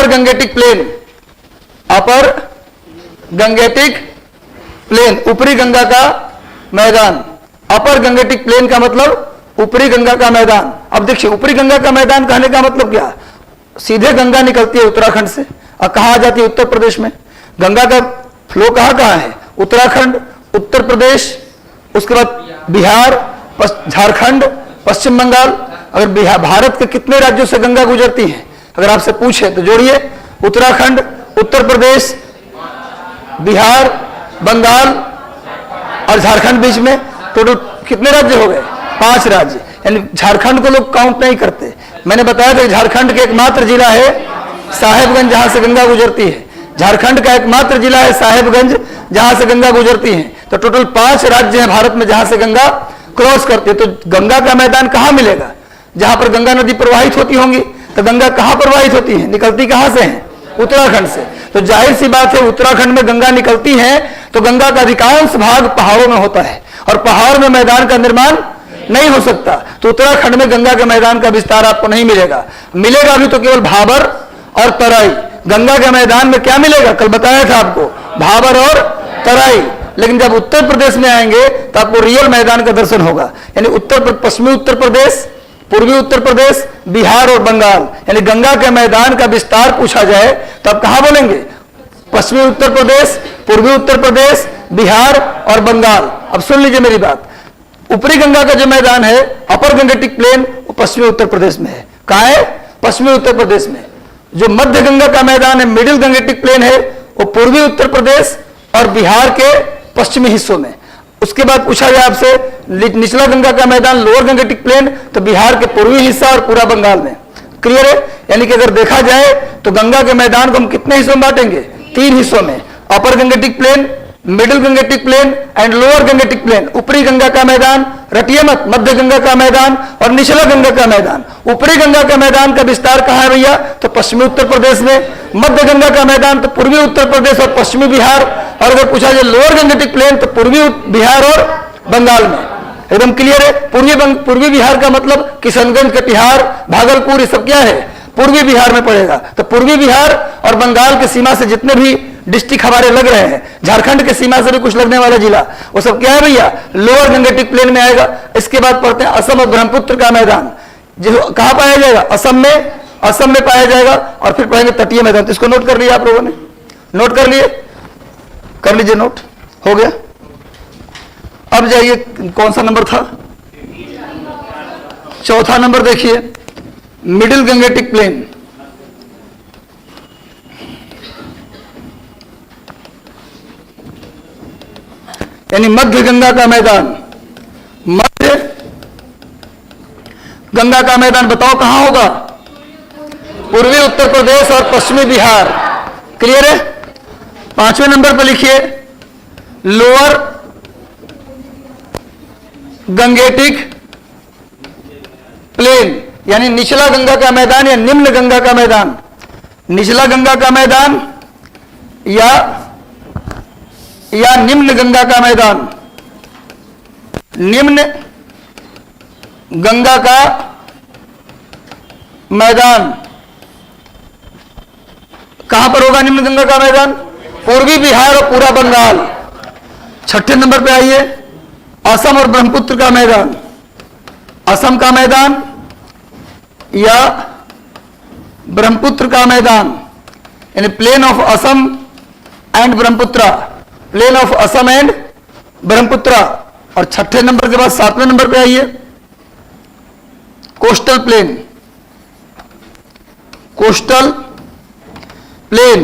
अपर Gangetic plane, अपर Gangetic plain, ऊपरी गंगा का मैदान। अपर गंगेटिक प्लेन का मतलब ऊपरी गंगा का मैदान। अब देखिए ऊपरी गंगा का मैदान कहने का मतलब क्या, सीधे गंगा निकलती है उत्तराखंड से और कहाँ आ जाती है, उत्तर प्रदेश में। गंगा का फ्लो कहाँ कहाँ है, उत्तराखंड, उत्तर प्रदेश, उसके बाद बिहार, झारखंड, पश्चिम बंगाल। अगर बिहार, भारत के कितने राज्यों से गंगा गुजरती है अगर आपसे पूछे तो जोड़िए, उत्तराखंड, उत्तर प्रदेश, बिहार, बंगाल और झारखंड बीच में, टोटल कितने राज्य हो गए, 5 राज्य। यानी झारखंड को लोग काउंट नहीं करते। मैंने बताया था झारखंड के एकमात्र जिला है साहेबगंज जहां से गंगा गुजरती है। झारखंड का एकमात्र जिला है साहेबगंज जहां से गंगा गुजरती है। तो टोटल 5 राज्य हैं भारत में जहां से गंगा क्रॉस करती है। तो गंगा का मैदान कहां मिलेगा, जहां पर गंगा नदी प्रवाहित होती होंगी। तो गंगा कहां प्रवाहित होती है, निकलती कहां से है, उत्तराखंड से। तो जाहिर सी बात है उत्तराखंड में गंगा निकलती है तो गंगा का अधिकांश भाग पहाड़ों में होता है और पहाड़ में मैदान का निर्माण नहीं हो सकता। तो उत्तराखंड में गंगा के मैदान का विस्तार आपको नहीं मिलेगा। मिलेगा भी तो केवल भाबर और तराई। गंगा के मैदान में क्या मिलेगा, कल बताया था आपको, भाबर और तराई। लेकिन जब उत्तर प्रदेश में आएंगे तो आपको रियल मैदान का दर्शन होगा। यानी पश्चिमी उत्तर प्रदेश, पूर्वी उत्तर प्रदेश, बिहार और बंगाल। यानी गंगा के मैदान का विस्तार पूछा जाए तो आप कहां बोलेंगे, पश्चिमी उत्तर प्रदेश, पूर्वी उत्तर प्रदेश, बिहार और बंगाल। अब सुन लीजिए मेरी बात, ऊपरी गंगा का जो मैदान है अपर गंगेटिक प्लेन वो पश्चिमी उत्तर प्रदेश में है। कहां है, पश्चिमी उत्तर प्रदेश में। जो मध्य गंगा का मैदान है मिडिल गंगेटिक प्लेन है वो पूर्वी उत्तर प्रदेश और बिहार के पश्चिमी हिस्सों में। उसके बाद पूछा गया आपसे निचला गंगा का मैदान लोअर गंगेटिक प्लेन, तो बिहार के पूर्वी हिस्सा और पूरा बंगाल में। क्लियर है। यानी कि अगर देखा जाए तो गंगा के मैदान को हम कितने हिस्सों में बांटेंगे, 3 हिस्सों में, upper Gangetic plain, middle Gangetic plain and lower Gangetic plain. ऊपरी गंगा का मैदान, रटिए मत, मध्य गंगा का मैदान और निचला गंगा का मैदान। ऊपरी गंगा का मैदान का विस्तार कहां है भैया, तो पश्चिमी उत्तर प्रदेश में। मध्य गंगा का मैदान तो पूर्वी उत्तर प्रदेश और पश्चिमी बिहार। और अगर पूछा जाए लोअर गंगेटिक प्लेन तो पूर्वी बिहार और बंगाल में। एकदम क्लियर है। पूर्वी बिहार का मतलब किशनगंज, कटिहार, भागलपुर, ये सब क्या है, पूर्वी बिहार में पड़ेगा। तो पूर्वी बिहार और बंगाल की सीमा से जितने भी डिस्ट्रिक्ट हमारे लग रहे हैं, झारखंड के सीमा से भी कुछ लगने वाला जिला, वो सब क्या है भैया, लोअर गंगेटिक प्लेन में आएगा। इसके बाद पढ़ते हैं असम और ब्रह्मपुत्र का मैदान, जो कहां पाया जाएगा, असम में पाया जाएगा। और फिर पढ़ेंगे तटीय मैदान। तो इसको नोट कर लिया आप लोगों ने, नोट कर लिए, कर लीजिए नोट, हो गया। अब जाइए, कौन सा नंबर था, चौथा नंबर देखिए, मिडिल गंगेटिक प्लेन। यानी मध्य गंगा का मैदान। मध्य गंगा का मैदान बताओ कहां होगा, पूर्वी उत्तर प्रदेश और पश्चिमी बिहार। क्लियर है। 5वें नंबर पर लिखिए लोअर गंगेटिक प्लेन, यानी निचला गंगा का मैदान या निम्न गंगा का मैदान। निचला गंगा का मैदान या निम्न गंगा का मैदान। निम्न गंगा का मैदान कहां पर होगा, निम्न गंगा का मैदान, पूर्वी बिहार और पूरा बंगाल। 6ठे नंबर पे आइए, असम और ब्रह्मपुत्र का मैदान। असम का मैदान या ब्रह्मपुत्र का मैदान, यानी plain of Assam and Brahmaputra, plain of Assam and Brahmaputra. और 6ठे नंबर के बाद 7वें नंबर पे आइए, कोस्टल प्लेन। कोस्टल प्लेन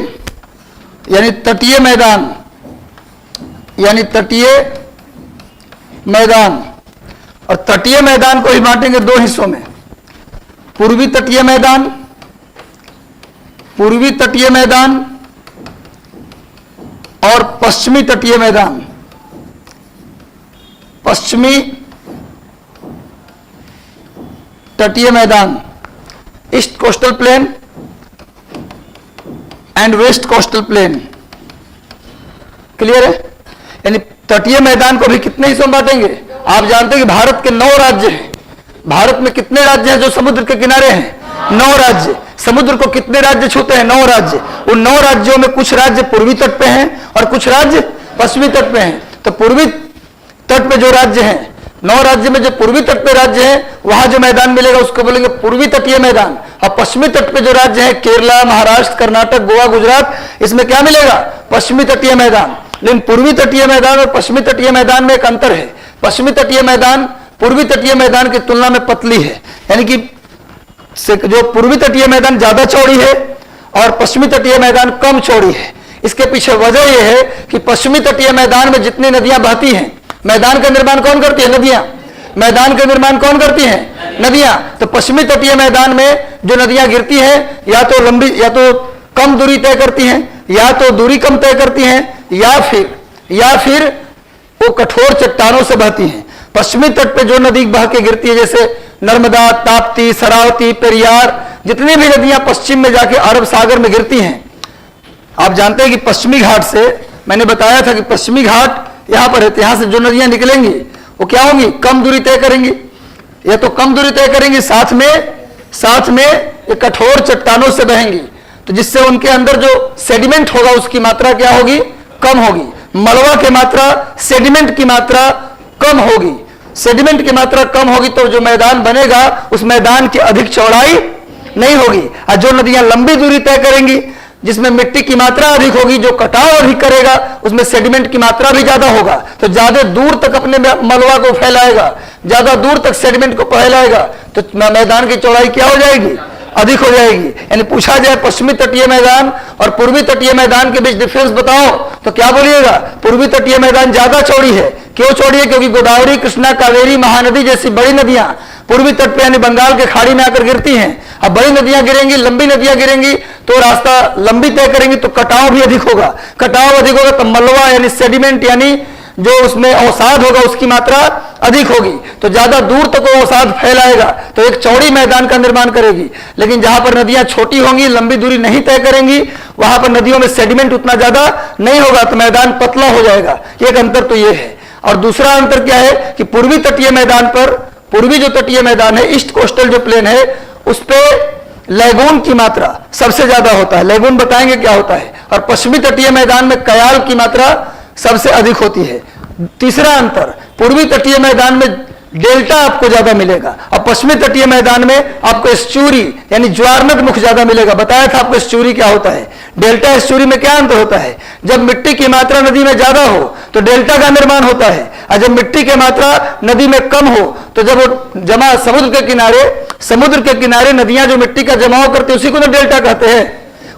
यानी तटीय मैदान, यानी तटीय मैदान। और तटीय मैदान को ही बांटेंगे 2 हिस्सों में, पूर्वी तटीय मैदान, पूर्वी तटीय मैदान और पश्चिमी तटीय मैदान। पश्चिमी तटीय मैदान, east coastal plain and west coastal plain. Clear है। यानी तटीय मैदान को भी कितने हिस्सों में बांटेंगे, आप जानते हैं कि भारत के 9 राज्य हैं। भारत में कितने राज्य हैं जो समुद्र के किनारे हैं, 9 राज्य। समुद्र को कितने राज्य छूते हैं? 9 राज्य। उन 9 राज्यों में कुछ राज्य पूर्वी तट पे हैं और कुछ राज्य पश्चिमी तट पे हैं। तो पूर्वी तट पे जो राज्य हैं, 9 राज्य में जो पूर्वी तट पे राज्य है, वहां जो मैदान मिलेगा उसको बोलेंगे पूर्वी तटीय मैदान। और पश्चिमी तट पे जो राज्य है, केरला, महाराष्ट्र, कर्नाटक, गोवा, गुजरात, इसमें क्या मिलेगा? पश्चिमी तटीय मैदान। लेकिन पूर्वी तटीय मैदान और पश्चिमी तटीय मैदान में एक अंतर है। पश्चिमी तटीय मैदान पूर्वी तटीय मैदान की तुलना में पतली है, यानी कि जो पूर्वी तटीय मैदान ज्यादा चौड़ी है और पश्चिमी तटीय मैदान कम चौड़ी है। इसके पीछे वजह यह है कि पश्चिमी तटीय मैदान में जितनी नदियां बहती हैं, मैदान का निर्माण कौन करती है? नदियां। मैदान का निर्माण कौन करती हैं? नदियां। तो पश्चिमी तटीय मैदान में जो नदियां गिरती हैं, या तो लंबी, या तो कम दूरी तय करती हैं, या तो दूरी कम तय करती हैं, या फिर वो कठोर चट्टानों से बहती हैं। पश्चिमी तट पे जो नदी बह के गिरती है, जैसे नर्मदा, ताप्ती, शरावती, पेरियार, जितनी भी नदियां पश्चिम में जाके अरब सागर में गिरती हैं। आप जानते हैं कि पश्चिमी घाट से, मैंने बताया था कि पश्चिमी घाट यहां पर है, यहां से जो नदियां निकलेंगी वो क्या होंगी? कम दूरी तय करेंगी, या तो कम दूरी तय करेंगी, साथ में ये कठोर चट्टानों से बहेंगी। तो जिससे उनके अंदर जो सेडिमेंट होगा उसकी मात्रा क्या होगी? कम होगी। मलबा की मात्रा, सेडिमेंट की मात्रा कम होगी। सेडिमेंट की मात्रा कम होगी तो जो मैदान बनेगा उस मैदान की अधिक चौड़ाई नहीं होगी। और जो नदियां लंबी दूरी तय करेंगी, जिसमें मिट्टी की मात्रा अधिक होगी, जो कटाव अधिक करेगा, उसमें सेडिमेंट की मात्रा भी ज्यादा होगा, तो ज्यादा दूर तक अपने मलबा को फैलाएगा, ज्यादा दूर तक सेडिमेंट को फैलाएगा, तो मैदान की चौड़ाई क्या हो जाएगी? अधिक हो जाएगी। यानी पूछा जाए पश्चिमी तटीय मैदान और पूर्वी तटीय मैदान के बीच डिफरेंस बताओ, तो क्या बोलिएगा? पूर्वी तटीय मैदान ज्यादा चौड़ी है। क्यों चौड़ी है? क्योंकि गोदावरी, कृष्णा, कावेरी, महानदी जैसी बड़ी नदियां पूर्वी तट पे यानी बंगाल के खाड़ी में आकर गिरती हैं। अब बड़ी नदियां गिरेंगी, लंबी नदियां गिरेंगी, तो रास्ता लंबी तय करेंगी, तो कटाव भी अधिक होगा। कटाव अधिक होगा तो मलबा यानी सेडिमेंट, यानी जो उसमें अवसाद होगा उसकी मात्रा अधिक होगी, तो ज्यादा दूर तक वो अवसाद फैलाएगा, तो एक चौड़ी मैदान का निर्माण करेगी। लेकिन जहां पर नदियां छोटी होंगी, लंबी दूरी नहीं तय करेंगी, वहां पर नदियों में सेडिमेंट उतना ज्यादा नहीं होगा, तो मैदान पतला हो जाएगा। एक अंतर तो ये है। और दूसरा अंतर क्या है कि पूर्वी तटीय मैदान पर, पूर्वी जो तटीय मैदान है, ईस्ट कोस्टल जो प्लेन है, उस पर लैगून की मात्रा सबसे ज्यादा होता है। लैगून बताएंगे क्या होता है। और पश्चिमी तटीय मैदान में कयाल की मात्रा सबसे अधिक होती है। तीसरा अंतर, पूर्वी तटीय मैदान में डेल्टा आपको ज्यादा मिलेगा और पश्चिमी तटीय मैदान में आपको एस्चुरी यानी ज्वारनद मुख ज्यादा मिलेगा। बताया था आपको एस्चुरी क्या होता है। डेल्टा एस्चुरी में क्या अंतर होता है? जब मिट्टी की मात्रा नदी में ज्यादा हो तो डेल्टा का निर्माण होता है, और जब मिट्टी की मात्रा नदी में कम हो तो जब वो जमा समुद्र के किनारे नदियां जो मिट्टी का जमाव करते हैं उसी को तो डेल्टा कहते हैं,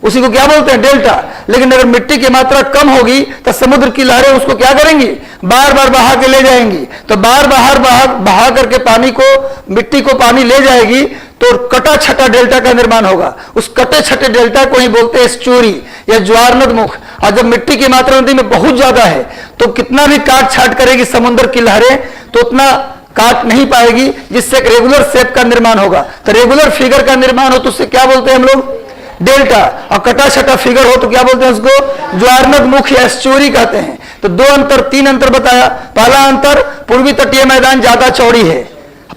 उसी को क्या बोलते हैं? डेल्टा। लेकिन अगर मिट्टी की मात्रा कम होगी तो समुद्र की लहरें उसको क्या करेंगी? बार बार बहा के ले जाएंगी। तो बार बार बहा करके पानी को, मिट्टी को पानी ले जाएगी, तो कटा छटा डेल्टा का निर्माण होगा। उस कटे छटे डेल्टा को ही बोलते हैं एस्चुरी या ज्वारनद मुख। और जब मिट्टी की मात्रा नदी में बहुत ज्यादा है तो कितना भी काट छाट करेगी समुद्र की लहरें तो उतना काट नहीं पाएगी, जिससे एक रेगुलर शेप का निर्माण होगा। तो रेगुलर फिगर का निर्माण हो तो उससे क्या बोलते हैं हम लोग? डेल्टा। और कटा छटा फिगर हो तो क्या बोलते हैं उसको? ज्वारनद मुख या एस्चुरी कहते हैं। तो तीन अंतर बताया। पहला अंतर, पूर्वी तटीय मैदान ज्यादा चौड़ी है,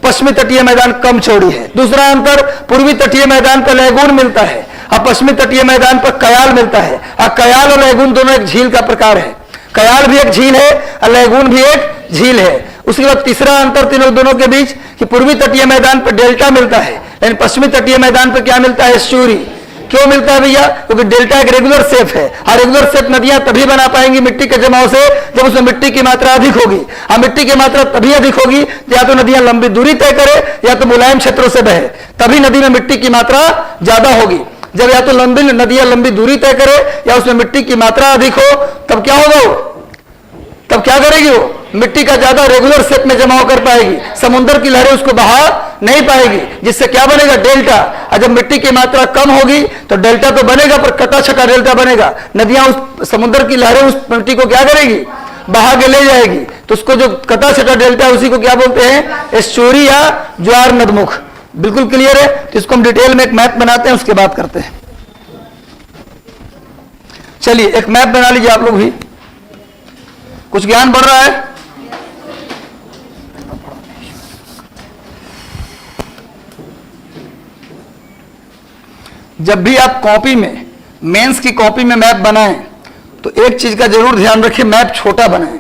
पश्चिमी तटीय मैदान कम चौड़ी है। दूसरा अंतर, पूर्वी तटीय मैदान पर लैगून मिलता है और पश्चिमी तटीय मैदान पर कयाल मिलता है। और कयाल और लैगून दोनों एक झील का प्रकार है। कयाल भी एक झील है और लैगून भी एक झील है। उसके बाद तीसरा अंतर तीनों दोनों के बीच कि पूर्वी तटीय मैदान पर डेल्टा मिलता है, लेकिन पश्चिमी तटीय मैदान पर क्या मिलता है? एस्चुरी। क्यों मिलता है भैया? क्योंकि डेल्टा एक रेगुलर शेप है, और रेगुलर शेप नदियां तभी बना पाएंगी मिट्टी के जमाव से जब उसमें मिट्टी की मात्रा अधिक होगी। और मिट्टी की मात्रा तभी अधिक होगी या तो नदियां लंबी दूरी तय करे या तो मुलायम क्षेत्रों से बहे, तभी नदी में मिट्टी की मात्रा ज्यादा होगी। जब या तो नदियां लंबी दूरी तय करे या उसमें मिट्टी की मात्रा अधिक हो, तब क्या होगा? तब क्या करेगी वो? मिट्टी का ज्यादा रेगुलर शेप में जमाव कर पाएगी, समुद्र की लहरें उसको बहा नहीं पाएगी, जिससे क्या बनेगा? डेल्टा। और जब मिट्टी की मात्रा कम होगी तो डेल्टा तो बनेगा पर कटा छटा डेल्टा बनेगा। नदियां उस समुद्र की लहरें उस मिट्टी को क्या करेगी? बहा के ले जाएगी। तो उसको जो कटा छटा डेल्टा है उसी को क्या बोलते हैं? एस्चुरी या ज्वारनदमुख। बिल्कुल क्लियर है? तो इसको हम डिटेल में एक मैप बनाते हैं, उसके बाद करते हैं। चलिए एक मैप बना लीजिए आप लोग भी, कुछ ज्ञान बढ़ रहा है। जब भी आप कॉपी में, मेंस की कॉपी में मैप बनाएं तो एक चीज का जरूर ध्यान रखिए, मैप छोटा बनाएं,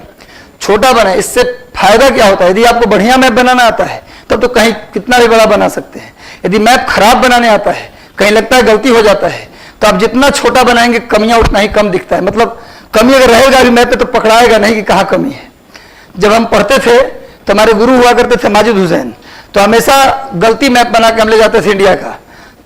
छोटा बनाएं। इससे फायदा क्या होता है, यदि आपको बढ़िया मैप बनाना आता है तब तो कहीं कितना भी बड़ा बना सकते हैं। यदि मैप खराब बनाने आता है, कहीं लगता है गलती हो जाता है, तो आप जितना छोटा बनाएंगे कमियां उतना ही कम दिखता है। मतलब कमी अगर रहेगा भी मैप पे तो पकड़ाएगा नहीं कि कहाँ कमी है। जब हम पढ़ते थे तो हमारे गुरु हुआ करते थे माजिद हुसैन, तो हमेशा गलती मैप बना के हम ले जाते थे इंडिया का।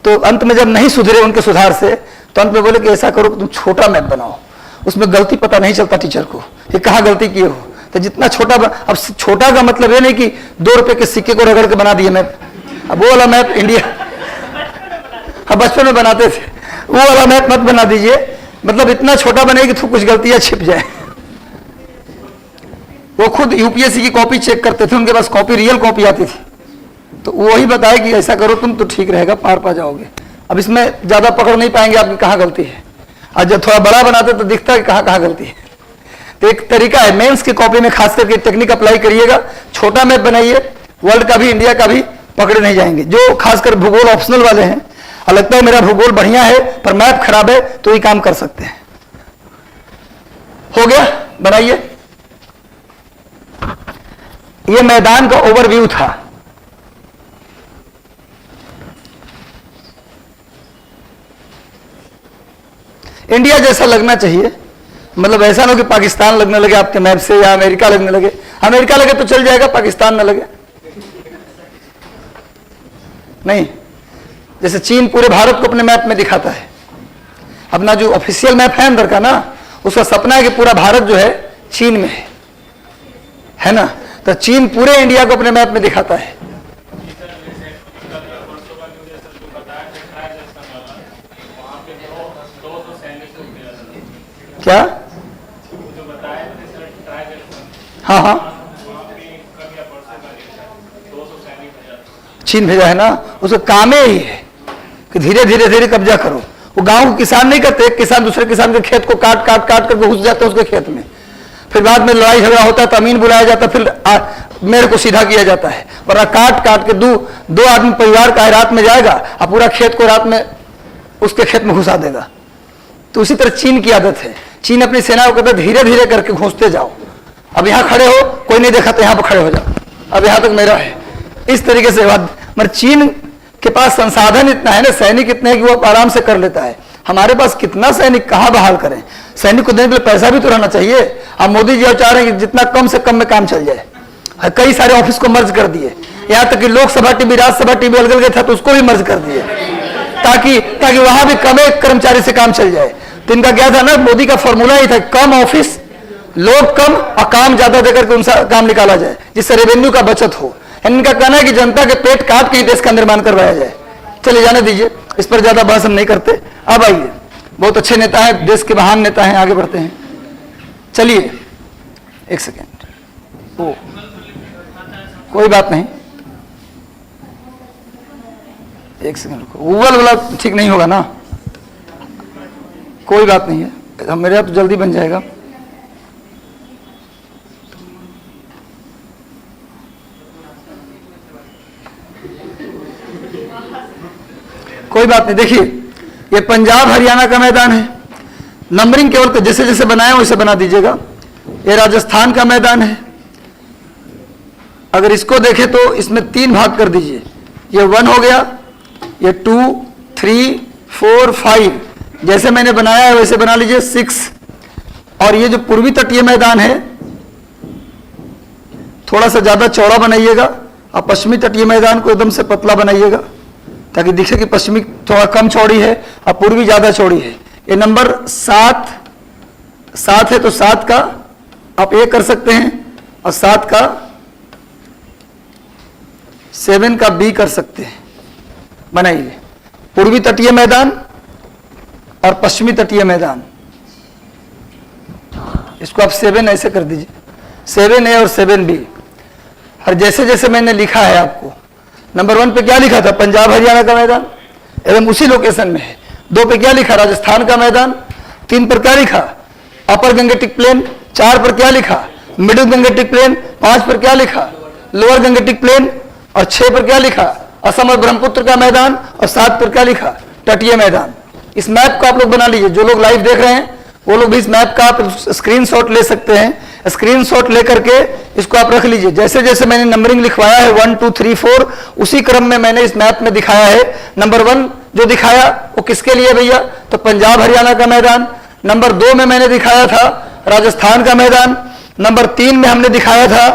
तो अंत में जब नहीं सुधरे उनके सुधार से, तो अंत में बोले कि ऐसा करो कि तुम छोटा मैप बनाओ, उसमें गलती पता नहीं चलता टीचर को ये कहाँ गलती किए हो। तो जितना छोटा अब छोटा का मतलब ये नहीं कि 2 रुपए के सिक्के को रगड़ के बना दिए मैप। अब वो वाला मैप इंडिया हम बचपन में बनाते थे, वो वाला मैप मत बना दीजिए। मतलब इतना छोटा बने कि कुछ गलतियां छिप जाए। वो खुद यूपीएससी की कॉपी चेक करते थे, उनके पास कॉपी रियल कॉपी आती थी, तो वही बताए कि ऐसा करो तुम तो ठीक रहेगा, पार पा जाओगे। अब इसमें ज्यादा पकड़ नहीं पाएंगे आपकी कहाँ गलती है। और जब थोड़ा बड़ा बनाते तो दिखता है कहाँ कहाँ गलती है। तो एक तरीका है, मेंस की कॉपी में खास करके टेक्निक अप्लाई करिएगा, छोटा मैप बनाइए, वर्ल्ड का भी इंडिया का भी पकड़े नहीं जाएंगे। जो खासकर भूगोल ऑप्शनल वाले हैं, लगता है मेरा भूगोल बढ़िया है पर मैप खराब है, तो ये काम कर सकते हैं। हो गया, बनाइए। ये मैदान का ओवरव्यू था। इंडिया जैसा लगना चाहिए, मतलब ऐसा ना कि पाकिस्तान लगने लगे आपके मैप से या अमेरिका लगने लगे। अमेरिका लगे तो चल जाएगा, पाकिस्तान ना लगे नहीं। जैसे चीन पूरे भारत को अपने मैप में दिखाता है, अपना जो ऑफिशियल मैप है अंदर का ना, उसका सपना है कि पूरा भारत जो है चीन में है ना। तो चीन पूरे इंडिया को अपने मैप में दिखाता है। क्या? हाँ हाँ, चीन भेजा है ना, उसका काम ही है कि धीरे धीरे धीरे कब्जा करो। वो गांव के किसान नहीं करते, एक किसान दूसरे किसान के खेत को काट काट काट करके घुस जाते हैं उसके खेत में, फिर बाद में लड़ाई झगड़ा होता है तो अमीन बुलाया जाता है, फिर मेरे को सीधा किया जाता है। वरना काट काट के दो आदमी परिवार का रात में जाएगा और पूरा खेत को रात में उसके खेत में घुसा देगा। तो उसी तरह चीन की आदत है। चीन अपनी सेना को कहता है धीरे धीरे करके घुसते जाओ। अब यहां खड़े हो, कोई नहीं देखा तो यहां पर खड़े हो जाओ, अब यहां तक मेरा है। इस तरीके से मगर चीन के पास संसाधन इतना है ना, सैनिक इतने हैं कि वो आराम से कर लेता है। हमारे पास कितना सैनिक कहाँ बहाल करें? सैनिक को देने के लिए पैसा भी तो रहना चाहिए। अब मोदी जी चाह रहे हैं कि जितना कम से कम में काम चल जाए, कई सारे ऑफिस को मर्ज कर दिए, यहाँ तक कि लोकसभा टीवी राज्यसभा टीवी अलग अलग था तो उसको भी मर्ज कर दिए, ताकि वहां भी कम एक कर्मचारी से काम चल जाए। तो इनका क्या था ना, मोदी का फॉर्मूला ही था, कम ऑफिस, लोग कम और काम ज्यादा देकर के उनका काम निकाला जाए, जिससे रेवेन्यू का बचत हो। इनका कहना है कि जनता के पेट काट के ही देश का निर्माण करवाया जाए। चलिए जाने दीजिए, इस पर ज्यादा बहस हम नहीं करते। अब आइए, बहुत अच्छे नेता हैं, देश के महान नेता हैं, आगे बढ़ते हैं। चलिए एक सेकेंड, ओ कोई बात नहीं, एक सेकेंड रुको, गूगल वाला ठीक नहीं होगा ना, कोई बात नहीं है, मेरे यहाँ तो जल्दी बन जाएगा। कोई बात नहीं। देखिए ये पंजाब हरियाणा का मैदान है, नंबरिंग केवल जैसे जैसे बनाए वैसे बना दीजिएगा। ये राजस्थान का मैदान है, अगर इसको देखें तो इसमें 3 भाग कर दीजिए, ये 1 हो गया, ये 2, 3, 4, 5, जैसे मैंने बनाया है वैसे बना लीजिए 6। और ये जो पूर्वी तटीय मैदान है थोड़ा सा ज्यादा चौड़ा बनाइएगा और पश्चिमी तटीय मैदान को एकदम से पतला बनाइएगा, ताकि दिखे कि पश्चिमी थोड़ा कम चौड़ी है और पूर्वी ज्यादा चौड़ी है। ये नंबर 7 है तो 7 का आप ये कर सकते हैं और 7 का 7 का B कर सकते हैं। बनाइए पूर्वी तटीय मैदान और पश्चिमी तटीय मैदान, इसको आप 7 ऐसे कर दीजिए, 7A और 7B। और जैसे जैसे मैंने लिखा है आपको, नंबर 1 पे क्या लिखा था, पंजाब हरियाणा का मैदान, एकदम उसी लोकेशन में है। 2 पे क्या लिखा, राजस्थान का मैदान। 3 पर क्या लिखा, अपर गंगेटिक प्लेन। 4 पर क्या लिखा, मिडिल गंगेटिक प्लेन। 5 पर क्या लिखा, लोअर गंगेटिक प्लेन। और 6 पर क्या लिखा, असम और ब्रह्मपुत्र का मैदान। और 7 पर क्या लिखा, तटीय मैदान। इस मैप को आप लोग बना लीजिए, जो लोग लाइव देख रहे हैं वो लोग भी इस मैप का आप स्क्रीनशॉट ले सकते हैं। स्क्रीनशॉट लेकर के इसको आप रख लीजिए। जैसे जैसे मैंने नंबरिंग लिखवाया है 1 2 3 4, उसी क्रम में मैंने इस मैप में दिखाया है। नंबर 1 जो दिखाया वो किसके लिए भैया, तो पंजाब हरियाणा का मैदान। नंबर 2 में मैंने दिखाया था राजस्थान का मैदान। नंबर 3 में हमने दिखाया था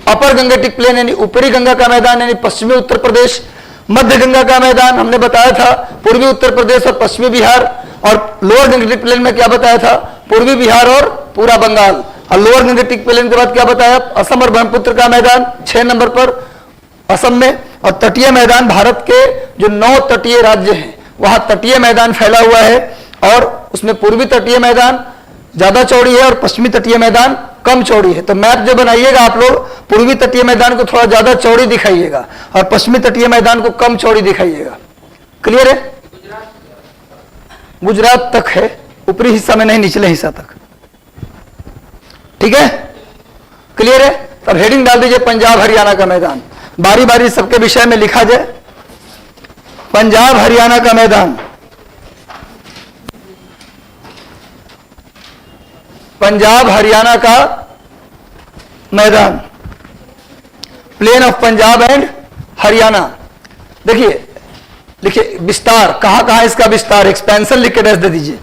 अपर गंगेटिक प्लेन यानी ऊपरी गंगा का मैदान यानी पश्चिमी उत्तर प्रदेश। मध्य गंगा का मैदान हमने बताया था पूर्वी उत्तर प्रदेश और पश्चिमी बिहार। और लोअर गंगेटिक प्लेन में क्या बताया था, पूर्वी बिहार और पूरा बंगाल। और लोअर गंगेटिक प्लेन के बाद क्या बताया, असम और ब्रह्मपुत्र का मैदान 6 नंबर पर असम में। और तटीय मैदान भारत के जो 9 तटीय राज्य हैं वहां तटीय मैदान फैला हुआ है, और उसमें पूर्वी तटीय मैदान ज्यादा चौड़ी है और पश्चिमी तटीय मैदान कम चौड़ी है। तो मैप जो बनाइएगा आप लोग पूर्वी तटीय मैदान को थोड़ा ज्यादा चौड़ी दिखाइएगा और पश्चिमी तटीय मैदान को कम चौड़ी दिखाइएगा। क्लियर है? गुजरात तक है, ऊपरी हिस्सा में नहीं, निचले हिस्सा तक। ठीक है, क्लियर है? तब हेडिंग डाल दीजिए पंजाब हरियाणा का मैदान। बारी बारी सबके विषय में लिखा जाए। पंजाब हरियाणा का मैदान, पंजाब हरियाणा का मैदान, plain of Punjab and Haryana. देखिए लिखिए विस्तार, कहां कहां इसका विस्तार, एक्सपेंशन लिख के डैश दे दीजिए,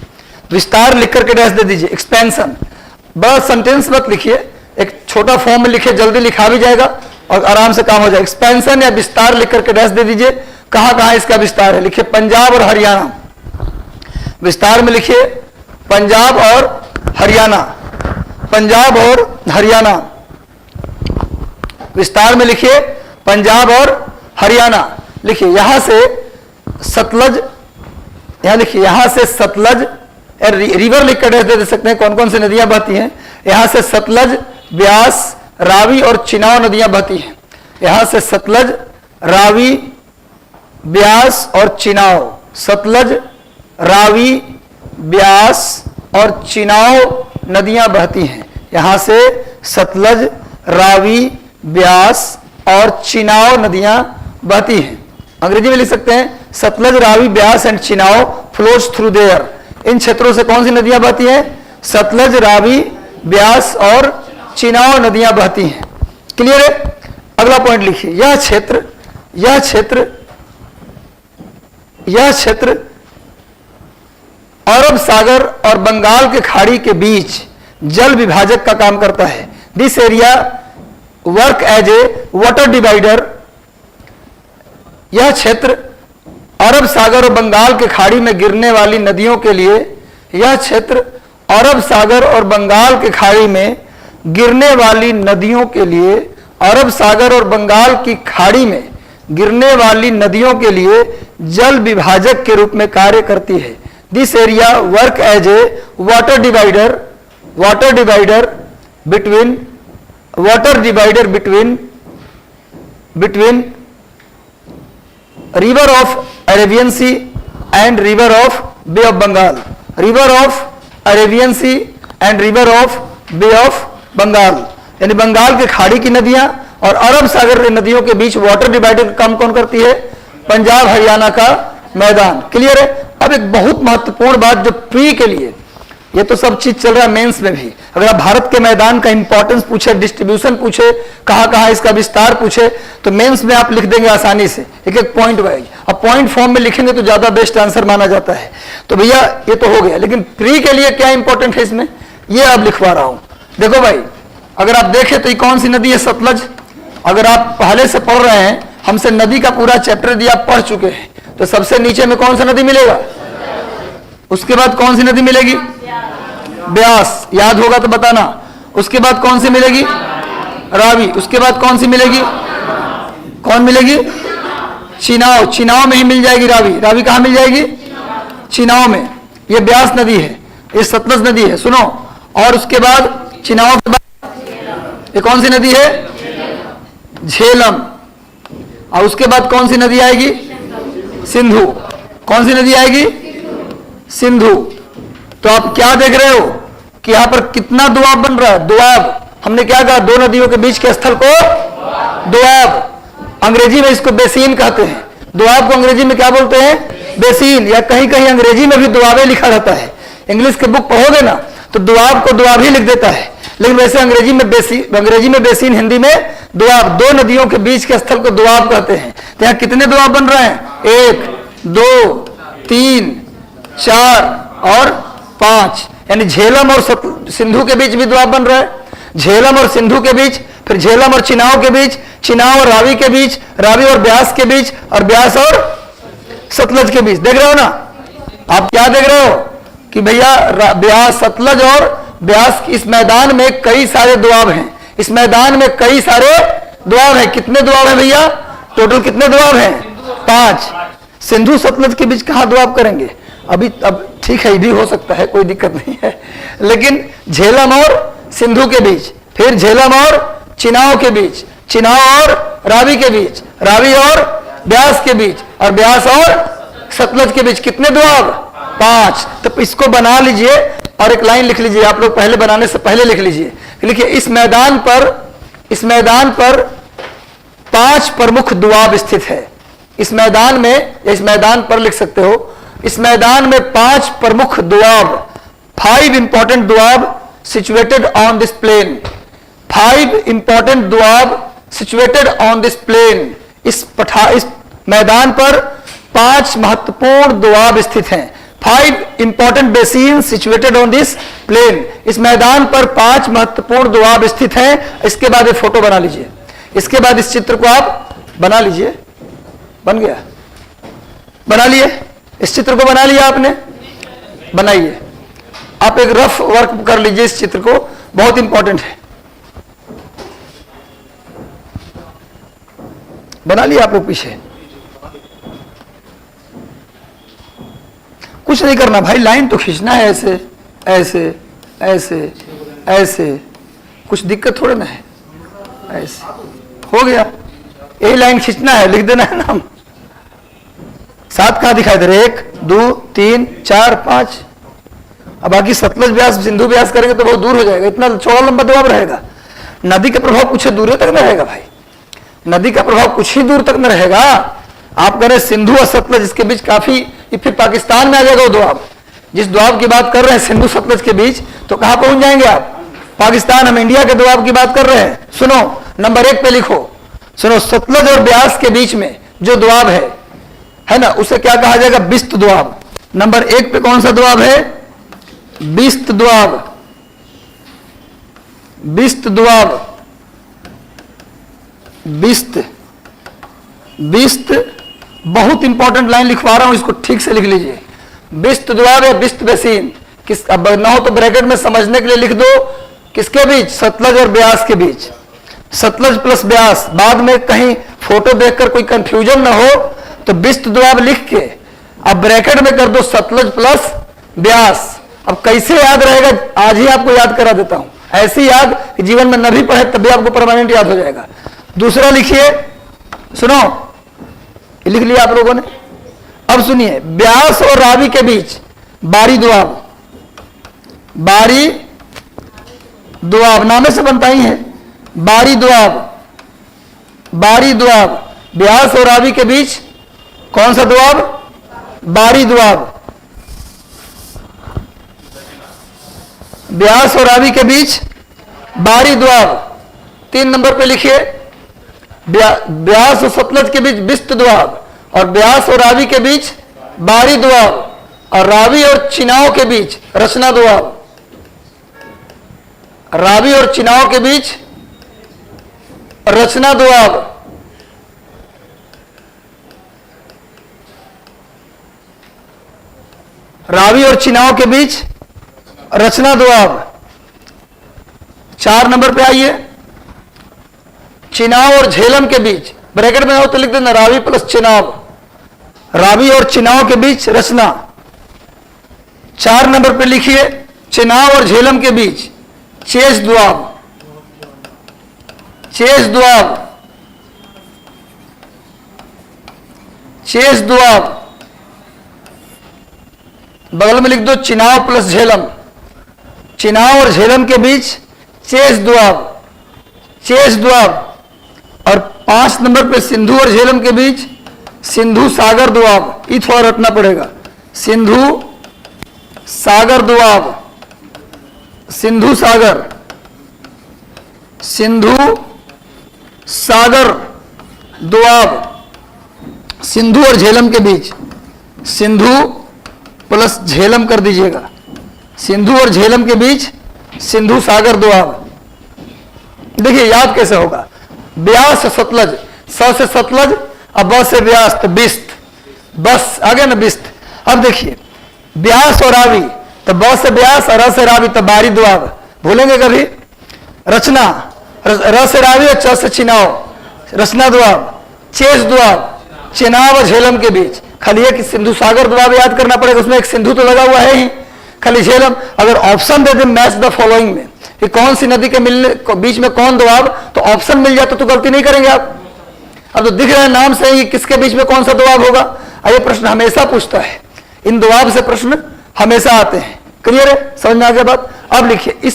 विस्तार लिख करके डैश दे दीजिए। एक्सपेंशन बड़ा सेंटेंस मत लिखिए, एक छोटा फॉर्म में लिखिए, जल्दी लिखा भी जाएगा और आराम से काम हो जाएगा। एक्सपेंशन या विस्तार लिख करके डैश दे दीजिए। कहां कहां इसका विस्तार है, लिखिए पंजाब और हरियाणा। विस्तार में लिखिए पंजाब और हरियाणा, पंजाब और हरियाणा। विस्तार में लिखिए पंजाब और हरियाणा। लिखिए यहां से सतलज, यहां लिखिए यहां से सतलज, रिवर लिख कर दे सकते हैं कौन कौन सी नदियां बहती हैं। यहां से सतलज, ब्यास, रावी और चिनाव नदियां बहती हैं। यहां से सतलज, रावी, ब्यास और चिनाव, सतलज, रावी, ब्यास और चिनाव नदियां बहती हैं। यहां से सतलज, रावी, ब्यास और चिनाव नदियां बहती हैं। अंग्रेजी में लिख सकते हैं Sutlej, Ravi, Beas and Chenab flows through there. इन क्षेत्रों से कौन सी नदियां बहती हैं, सतलज, रावी, ब्यास और चिनाव नदियां बहती हैं। क्लियर है? अगला पॉइंट लिखिए, यह क्षेत्र, यह क्षेत्र, यह क्षेत्र अरब सागर और बंगाल के खाड़ी के बीच जल विभाजक का काम करता है। This area work as a water divider. यह क्षेत्र अरब सागर और बंगाल के खाड़ी में गिरने वाली नदियों के लिए, यह क्षेत्र अरब सागर और बंगाल के खाड़ी में गिरने वाली नदियों के लिए, अरब सागर और बंगाल की खाड़ी में गिरने वाली नदियों के लिए जल विभाजक के रूप में कार्य करती है। This area work as a water divider, water divider between, water divider between river of Arabian sea and river of bay of Bengal, river of Arabian sea and river of bay of Bengal. यानी बंगाल के खाड़ी की नदियां और अरब सागर की नदियों के बीच water divider का काम कौन करती है, पंजाब हरियाणा का मैदान। क्लियर है? अब एक बहुत महत्वपूर्ण बात जो प्री के लिए, ये तो सब चीज चल रहा है मेंस में भी, अगर आप भारत के मैदान का इंपॉर्टेंस पूछे, डिस्ट्रीब्यूशन पूछे, कहां कहां इसका विस्तार पूछे, तो मेंस में आप लिख देंगे आसानी से एक एक पॉइंट वाइज। अब पॉइंट फॉर्म में लिखेंगे तो ज्यादा बेस्ट आंसर माना जाता है। तो भैया ये तो हो गया, लेकिन प्री के लिए क्या इंपॉर्टेंट है इसमें, ये अब लिखवा रहा हूं। देखो भाई, अगर आप देखें तो ये कौन सी नदी है, सतलज। अगर आप पहले से पढ़ रहे हैं, हमसे नदी का पूरा चैप्टर दिया, आप पढ़ चुके हैं, तो सबसे नीचे में कौन सा नदी मिलेगा, उसके बाद कौन सी नदी मिलेगी, ब्यास, याद होगा तो बताना। उसके बाद कौन सी मिलेगी, रावी। उसके बाद कौन सी मिलेगी, कौन मिलेगी, चिनाव। चिनाव में ही मिल जाएगी रावी। रावी कहां मिल जाएगी, चिनाव में। ये ब्यास नदी है, ये सतलज नदी है, सुनो। और उसके बाद चिनाव के बाद ये कौन सी नदी है, झेलम। और उसके बाद कौन सी नदी आएगी, सिंधु। कौन सी नदी आएगी, सिंधु। तो आप क्या देख रहे हो कि यहां पर कितना दोआब बन रहा है, दोआब। हमने क्या कहा, दो नदियों के बीच के स्थल को दोआब। अंग्रेजी में इसको बेसिन कहते हैं। दोआब को अंग्रेजी में क्या बोलते हैं, बेसिन, या कहीं कहीं अंग्रेजी में भी दुआबे लिखा रहता है। इंग्लिश के बुक पढ़ोगे ना तो दुआब को दुआब ही लिख देता है, लेकिन वैसे अंग्रेजी में बेसिन, हिंदी में दुआब। दो नदियों के बीच के स्थल को दुआब कहते हैं। तो यहाँ कितने दुआब बन रहे हैं? 1 2 3 4 और 5, यानी झेलम और सिंधु के बीच भी दुआब बन रहा है। झेलम और सिंधु के बीच, फिर झेलम और चिनाव के बीच, चिनाव और रावी के बीच, रावी और ब्यास के बीच, और ब्यास और सतलज के बीच। देख रहे हो ना आप? क्या देख रहे हो कि भैया ब्यास, सतलज और ब्यास, इस मैदान में कई सारे दुआब हैं। इस मैदान में कई सारे दुआब हैं। कितने दुआब हैं भैया? टोटल कितने दुआब हैं? 5। सिंधु सतलज के बीच कहां दुआब करेंगे? अभी अब ठीक है, ये भी हो सकता है, कोई दिक्कत नहीं है, लेकिन झेलम और सिंधु के बीच, फिर झेलम और चिनाव के बीच, चिनाव और रावी के बीच, रावी और ब्यास के बीच, और ब्यास और सतलज के बीच कितने दुआब? 5। तो इसको बना लीजिए और एक लाइन लिख लीजिए। आप लोग पहले बनाने से पहले लिख लीजिए। लिखिए, इस मैदान पर 5 प्रमुख दुआब स्थित है। इस मैदान में, या इस मैदान पर लिख सकते हो, इस मैदान में 5 प्रमुख doab, 5 important doab situated on this plain. 5 important doab situated on this plain. इस मैदान पर 5 महत्वपूर्ण दुआब स्थित हैं। 5 important basin situated on this plain. इस मैदान पर 5 महत्वपूर्ण दुआब स्थित हैं। इसके बाद ये फोटो बना लीजिए। इसके बाद इस चित्र को आप बना लीजिए। बन गया? बना लिए? इस चित्र को बना लिया आपने? बनाइए। आप एक रफ वर्क कर लीजिए इस चित्र को, बहुत इंपॉर्टेंट है। बना लिया आप लोग? पीछे कुछ नहीं करना भाई, लाइन तो खींचना है, ऐसे ऐसे ऐसे ऐसे, कुछ दिक्कत थोड़ा ना है। ऐसे हो गया, यही लाइन खींचना है, लिख देना है नाम। 7 कहां दिखाई दे रहे? 1 2 3 4 5। अब बाकी सतलज ब्यास, सिंधु ब्यास करेंगे तो बहुत दूर हो जाएगा, इतना चौड़ा लंबा दुआब रहेगा। नदी का प्रभाव कुछ दूर तक न रहेगा भाई, नदी का प्रभाव कुछ ही दूर तक न रहेगा। आप कह रहे सिंधु और सतलज, इसके बीच काफी, फिर पाकिस्तान में आ जाएगा वो दुआब। जिस दुआब की बात कर रहे हैं सिंधु सतलज के बीच, तो कहां पहुंच जाएंगे आप? पाकिस्तान। हम इंडिया के दुआब की बात कर रहे हैं। सुनो, नंबर 1 पे लिखो, सुनो, सतलज और ब्यास के बीच में जो दुआब है ना, उसे क्या कहा जाएगा? बिस्त दुआब। नंबर 1 पे कौन सा दुआब है? बिस्त दुआब। बिस्त दुआब, बिस्त, बिस्त। बहुत इंपॉर्टेंट लाइन लिखवा रहा हूं, इसको ठीक से लिख लीजिए। बिस्त दुआब या बिस्त बेसिन, किस, अब ना हो तो ब्रैकेट में समझने के लिए लिख दो, किसके बीच? सतलज और ब्यास के बीच। सतलज प्लस ब्यास, बाद में कहीं फोटो देखकर कोई कंफ्यूजन ना हो तो बिस्त दुआब लिख के अब ब्रैकेट में कर दो सतलज प्लस ब्यास। अब कैसे याद रहेगा? आज ही आपको याद करा देता हूं, ऐसी याद कि जीवन में न भी पढ़े तब भी आपको परमानेंट याद हो जाएगा। दूसरा लिखिए, सुनो, लिख लिया आप लोगों ने? अब सुनिए, ब्यास और रावी के बीच बारी दुआब। बारी दुआब नामे से बनता ही है, बारी दुआब। बारी दुआब, ब्यास और रावी के बीच कौन सा दुआब? बारी दुआब। ब्यास और रावी के बीच बारी दुआब। 3 नंबर पे लिखिए, ब्यास और सतलज के बीच बिस्त दुआब, और ब्यास और रावी के बीच बारी दुआब, और रावी और चिनाव के बीच रचना दुआब। रावी और चिनाव के बीच रचना दुआब। रावी और चिनाव के बीच रचना दुआब। 4 नंबर पे आइए, चिनाव और झेलम के बीच, ब्रैकेट में हो तो लिख देना रावी प्लस चिनाव। रावी और चिनाव के बीच रचना। 4 नंबर पे लिखिए, चिनाव और झेलम के बीच चेस दुआब। चेस दुआब, चेस दुआब। बगल में लिख दो चिनाव प्लस झेलम। चिनाव और झेलम के बीच चेस दुआब। चेस दुआब। और 5 नंबर पे सिंधु और झेलम के बीच सिंधु सागर दोआब, ये थोड़ा रटना पड़ेगा। सिंधु सागर दोआब, सिंधु सागर, सिंधु सागर दोआब, सिंधु और झेलम के बीच, सिंधु प्लस झेलम कर दीजिएगा, सिंधु और झेलम के बीच सिंधु सागर दोआब। देखिए याद कैसे होगा, ब्यास से सतलज, स से सतलज और ब से ब्यास तो बिस्त, बस आ गया ना बिस्त। अब देखिए ब्यास और रावी तो ब से ब्यास और र से रावी तो बारी दोआब, भूलेंगे कभी। रचना, र से रावी और च से चिनाव, रचना दोआब, चेस दोआब, चिनाव और झेलम के बीच। खाली एक सिंधु सागर दोआब याद करना पड़ेगा, उसमें एक सिंधु तो लगा हुआ है ही, खाली झेलम। अगर option they they match the following में कि कौन सी नदी के मिलने बीच में कौन दोआब, तो ऑप्शन मिल जाता तो गलती नहीं करेंगे आप। अब तो दिख रहा है नाम से ही किसके बीच में कौन सा दोआब होगा। ये प्रश्न हमेशा पूछता है, इन दोआब से प्रश्न हमेशा आते हैं। क्लियर है, समझ में आ गया बात। अब लिखिए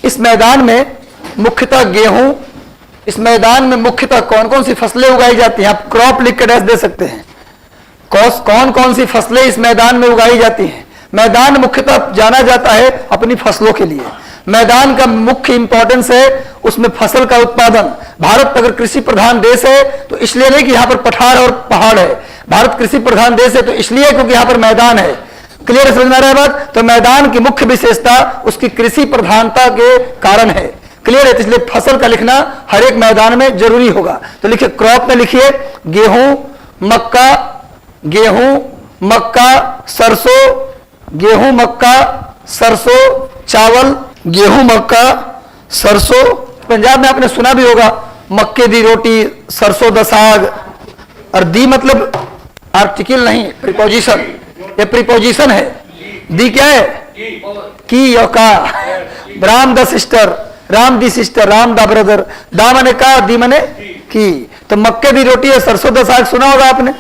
इस मैदान में मुख्यतः गेहूं, इस मैदान में मुख्यतः कौन कौन सी फसलें उगाई जाती हैं। आप क्रॉप लिख के डैश दे सकते हैं, कौन कौन सी फसलें इस मैदान में उगाई जाती हैं। मैदान मुख्यतः जाना जाता है अपनी फसलों के लिए। मैदान का मुख्य इंपॉर्टेंस है उसमें फसल का उत्पादन। भारत अगर कृषि प्रधान देश है तो इसलिए नहीं कि यहां पर पठार और पहाड़ है, भारत कृषि प्रधान देश है तो इसलिए क्योंकि यहां पर मैदान है। क्लियर समझ में आ रहा है बात। तो मैदान की मुख्य विशेषता उसकी कृषि प्रधानता के कारण है। क्लियर है, तो इसलिए फसल का लिखना हर एक मैदान में जरूरी होगा। तो लिखिए क्रॉप में लिखिए गेहूं, मक्का, गेहूं, मक्का, सरसों, गेहूं, मक्का, सरसों, चावल, गेहूं, मक्का, सरसों। पंजाब में आपने सुना भी होगा मक्के दी रोटी, सरसों दा साग। और दी मतलब आर्टिकल नहीं, प्रीपोजिशन, ये प्रीपोजिशन है। दी क्या है, की और का। राम दा सिस्टर, राम दी सिस्टर, राम दा ब्रदर। दा मने का, दी मने की। तो मक्के दी रोटी और सरसों दा साग सुना होगा आपने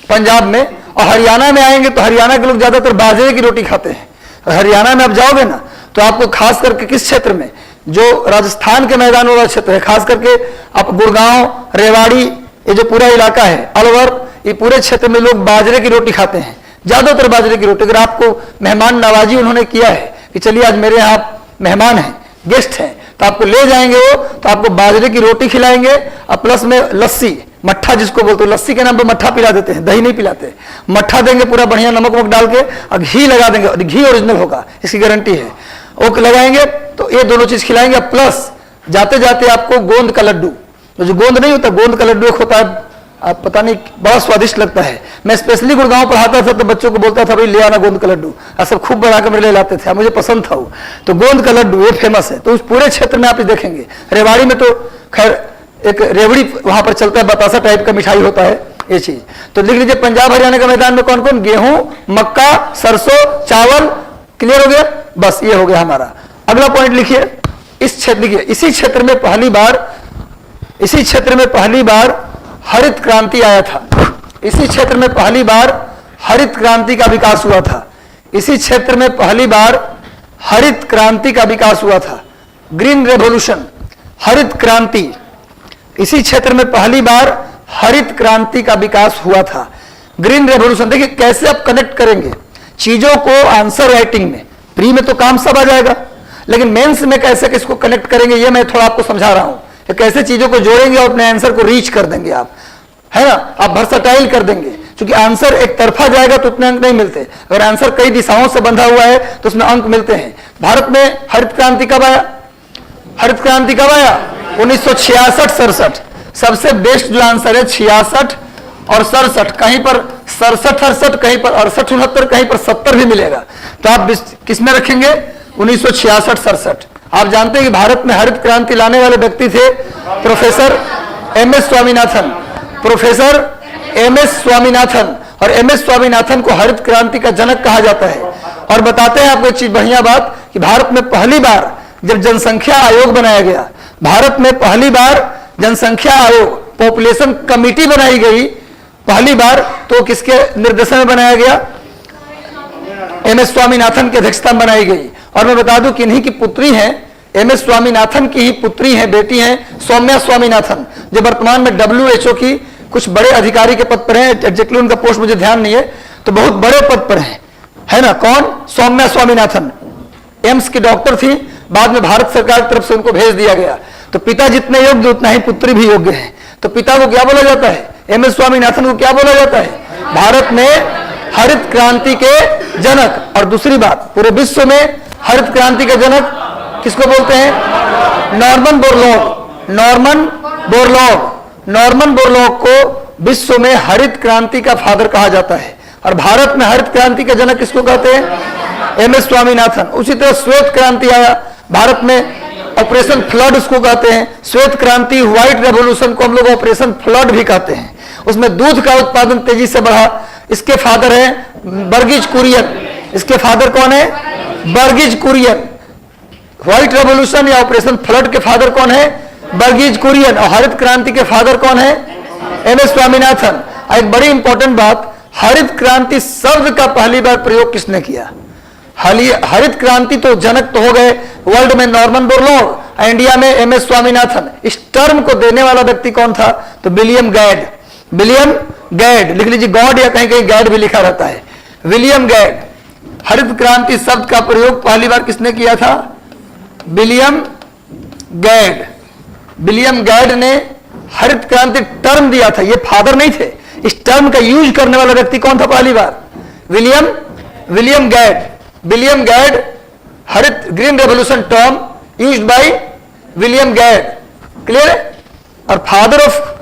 पंजाब में। और हरियाणा में आएंगे तो हरियाणा के लोग ज्यादातर बाजरे की रोटी खाते हैं। और हरियाणा में आप जाओगे ना तो आपको खास करके किस क्षेत्र में, जो राजस्थान के मैदानों वाला क्षेत्र है, खास करके आप गुड़गांव, रेवाड़ी, ये जो पूरा इलाका है, अलवर, ये पूरे क्षेत्र में लोग बाजरे की रोटी खाते हैं, ज्यादातर बाजरे की रोटी। अगर आपको मेहमान नवाजी उन्होंने किया है कि चलिए आज मेरे यहाँ मेहमान हैं, गेस्ट हैं, तो आपको ले जाएंगे वो, तो आपको बाजरे की रोटी खिलाएंगे और प्लस में लस्सी, मट्ठा जिसको बोलते हैं, लस्सी के नाम पर मट्ठा पिला देते हैं, दही नहीं पिलाते, मट्ठा देंगे पूरा बढ़िया नमक वमक डाल के, और घी लगा देंगे, घी ओरिजिनल होगा, इसकी गारंटी है। वो लगाएंगे तो ये दोनों चीज खिलाएंगे। प्लस जाते जाते आपको गोंद का लड्डू, जो गोंद नहीं होता, गोंद का लड्डू एक होता है, आप पता नहीं, बड़ा स्वादिष्ट लगता है। मैं स्पेशली गुड़गांव पढ़ाता था तो बच्चों को बोलता था भाई ले आना गोंद का लड्डू, और सब खूब बना कर मेरे ले लाते थे, मुझे पसंद था वो। तो गोंद का लड्डू ये फेमस है। तो उस पूरे क्षेत्र में आप देखेंगे। रेवाड़ी में तो खैर एक रेवड़ी वहां पर चलता है, बतासा टाइप का मिठाई होता है ये चीज। तो लिख लीजिए पंजाब हरियाणा के मैदान में कौन कौन, गेहूं, मक्का, सरसों, चावल। क्लियर हो गया, बस ये हो गया हमारा। अगला पॉइंट लिखिए, इस क्षेत्र, लिखिए इसी क्षेत्र में पहली बार हरित क्रांति आया था। इसी क्षेत्र में पहली बार हरित क्रांति का विकास हुआ था। इसी क्षेत्र में पहली बार हरित क्रांति का विकास हुआ था, ग्रीन रेवोल्यूशन, हरित क्रांति। इसी क्षेत्र में पहली बार हरित क्रांति का विकास हुआ था, ग्रीन रेवोल्यूशन। देखिए कैसे आप कनेक्ट करेंगे चीजों को आंसर राइटिंग में। प्री में तो काम सब आ जाएगा, लेकिन मेंस में कैसे किसको कनेक्ट करेंगे ये मैं थोड़ा आपको समझा रहा हूं। कैसे चीजों को जोड़ेंगे और अपने आंसर को रीच कर देंगे आप, है ना। आप वर्सटाइल कर देंगे, क्योंकि आंसर एक तरफा जाएगा तो उतने अंक नहीं मिलते। अगर आंसर कई दिशाओं से बंधा हुआ है तो उसमें अंक मिलते हैं। भारत में हरित क्रांति कब आया, हरित क्रांति कब आया, 1966-67। सबसे बेस्ट जो आंसर है 66 और 67, कहीं पर 67-68, कहीं पर 68-69, कहीं पर 70 भी मिलेगा। तो आप किसमें रखेंगे, 1966-67। आप जानते हैं कि भारत में हरित क्रांति लाने वाले व्यक्ति थे professor MS Swaminathan. Professor MS Swaminathan, और एमएस स्वामीनाथन को हरित क्रांति का जनक कहा जाता है। और बताते हैं आपको एक चीज बढ़िया बात कि भारत में पहली बार जब जनसंख्या आयोग बनाया गया, भारत में पहली बार जनसंख्या आयोग, पॉपुलेशन कमिटी बनाई गई पहली बार, तो किसके निर्देशन में बनाया गया, एमएस स्वामीनाथन की अध्यक्षता में बनाई गई। और मैं बता दूं कि इन्हीं की पुत्री हैं, एमएस स्वामीनाथन की ही पुत्री हैं, बेटी हैं सौम्या स्वामीनाथन, जो वर्तमान में WHO की कुछ बड़े अधिकारी के पद पर हैं, एग्जैक्टली उनका पोस्ट मुझे ध्यान नहीं है, तो बहुत बड़े पद पर हैं, है ना। कौन? सौम्या स्वामीनाथन, एम्स की डॉक्टर थी, बाद में भारत सरकार की तरफ से उनको भेज दिया गया। तो पिता जितने योग्य उतना ही पुत्री भी योग्य है। तो पिता को क्या बोला जाता है? एम एस स्वामीनाथन को क्या बोला जाता है? भारत में हरित क्रांति के जनक। और दूसरी बात, पूरे विश्व में हरित क्रांति के जनक किसको बोलते हैं? Norman Borlaug. नॉर्मन बोरलॉग को विश्व में हरित क्रांति का फादर कहा जाता है। और भारत में हरित क्रांति के जनक किसको कहते हैं? M S Swaminathan. उसी तरह श्वेत क्रांति आया भारत में, ऑपरेशन फ्लड उसको कहते हैं। श्वेत क्रांति, व्हाइट रेवोल्यूशन को हम लोग ऑपरेशन फ्लड भी कहते हैं। उसमें दूध का उत्पादन तेजी से बढ़ा। इसके फादर हैं बर्गिज कुरियन। इसके फादर कौन है? बर्गिज कुरियन। व्हाइट रेवोल्यूशन या ऑपरेशन फ्लड के फादर कौन है? बर्गिज कुरियन। और हरित क्रांति के फादर कौन है? M S Swaminathan. एक बड़ी इंपॉर्टेंट बात, हरित क्रांति शब्द का पहली बार प्रयोग किसने किया? हरित क्रांति तो जनक तो हो गए वर्ल्ड में नॉर्मन बोरलॉग, इंडिया में एम एस स्वामीनाथन। इस टर्म को देने वाला व्यक्ति कौन था? तो विलियम गैड। विलियम गैड, लिख लीजिए गॉड या कहीं कहीं गैड भी लिखा रहता है। विलियम गैड। हरित क्रांति शब्द का प्रयोग पहली बार किसने किया था? विलियम गैड। विलियम गैड ने हरित क्रांति टर्म दिया था, ये फादर नहीं थे। इस टर्म का यूज करने वाला व्यक्ति कौन था पहली बार? विलियम गैड। विलियम गैड, हरित green revolution term used by William guide. Clear है? और father of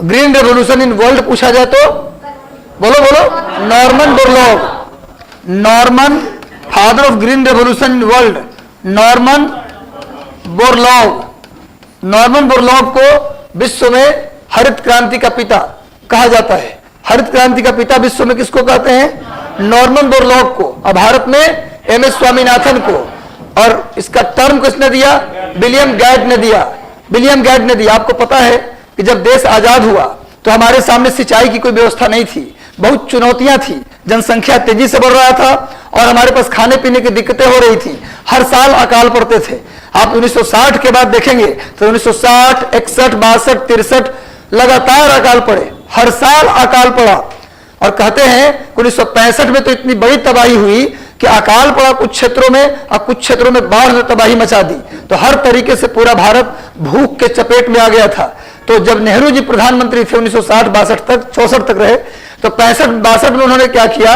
green revolution in world पूछा जाए तो बोलो Norman Borlaug. Norman, father of green revolution in world, Norman Borlaug. Norman Borlaug को विश्व में हरित क्रांति का पिता कहा जाता है। हरित क्रांति का पिता विश्व में किसको कहते हैं? नॉर्मन बोरलॉग को। और भारत में एम एस स्वामीनाथन को। और इसका टर्म किसने दिया? विलियम गैड ने दिया। विलियम गैड ने दिया। आपको पता है कि जब देश आजाद हुआ तो हमारे सामने सिंचाई की कोई व्यवस्था नहीं थी, बहुत चुनौतियां थी, जनसंख्या तेजी से बढ़ रहा था और हमारे पास खाने पीने की दिक्कतें हो रही थी। हर साल अकाल पड़ते थे। आप 1960 के बाद देखेंगे तो 1960, 61, 62, 63 लगातार अकाल पड़े, हर साल अकाल पड़ा। और कहते हैं 1965 में तो इतनी बड़ी तबाही हुई कि अकाल पड़ा कुछ क्षेत्रों में और कुछ क्षेत्रों में बाढ़ ने तबाही मचा दी। तो हर तरीके से पूरा भारत भूख के चपेट में आ गया था। तो जब नेहरू जी प्रधानमंत्री थे 1960-62 तक, 64 तक रहे, तो 65-62 में उन्होंने क्या किया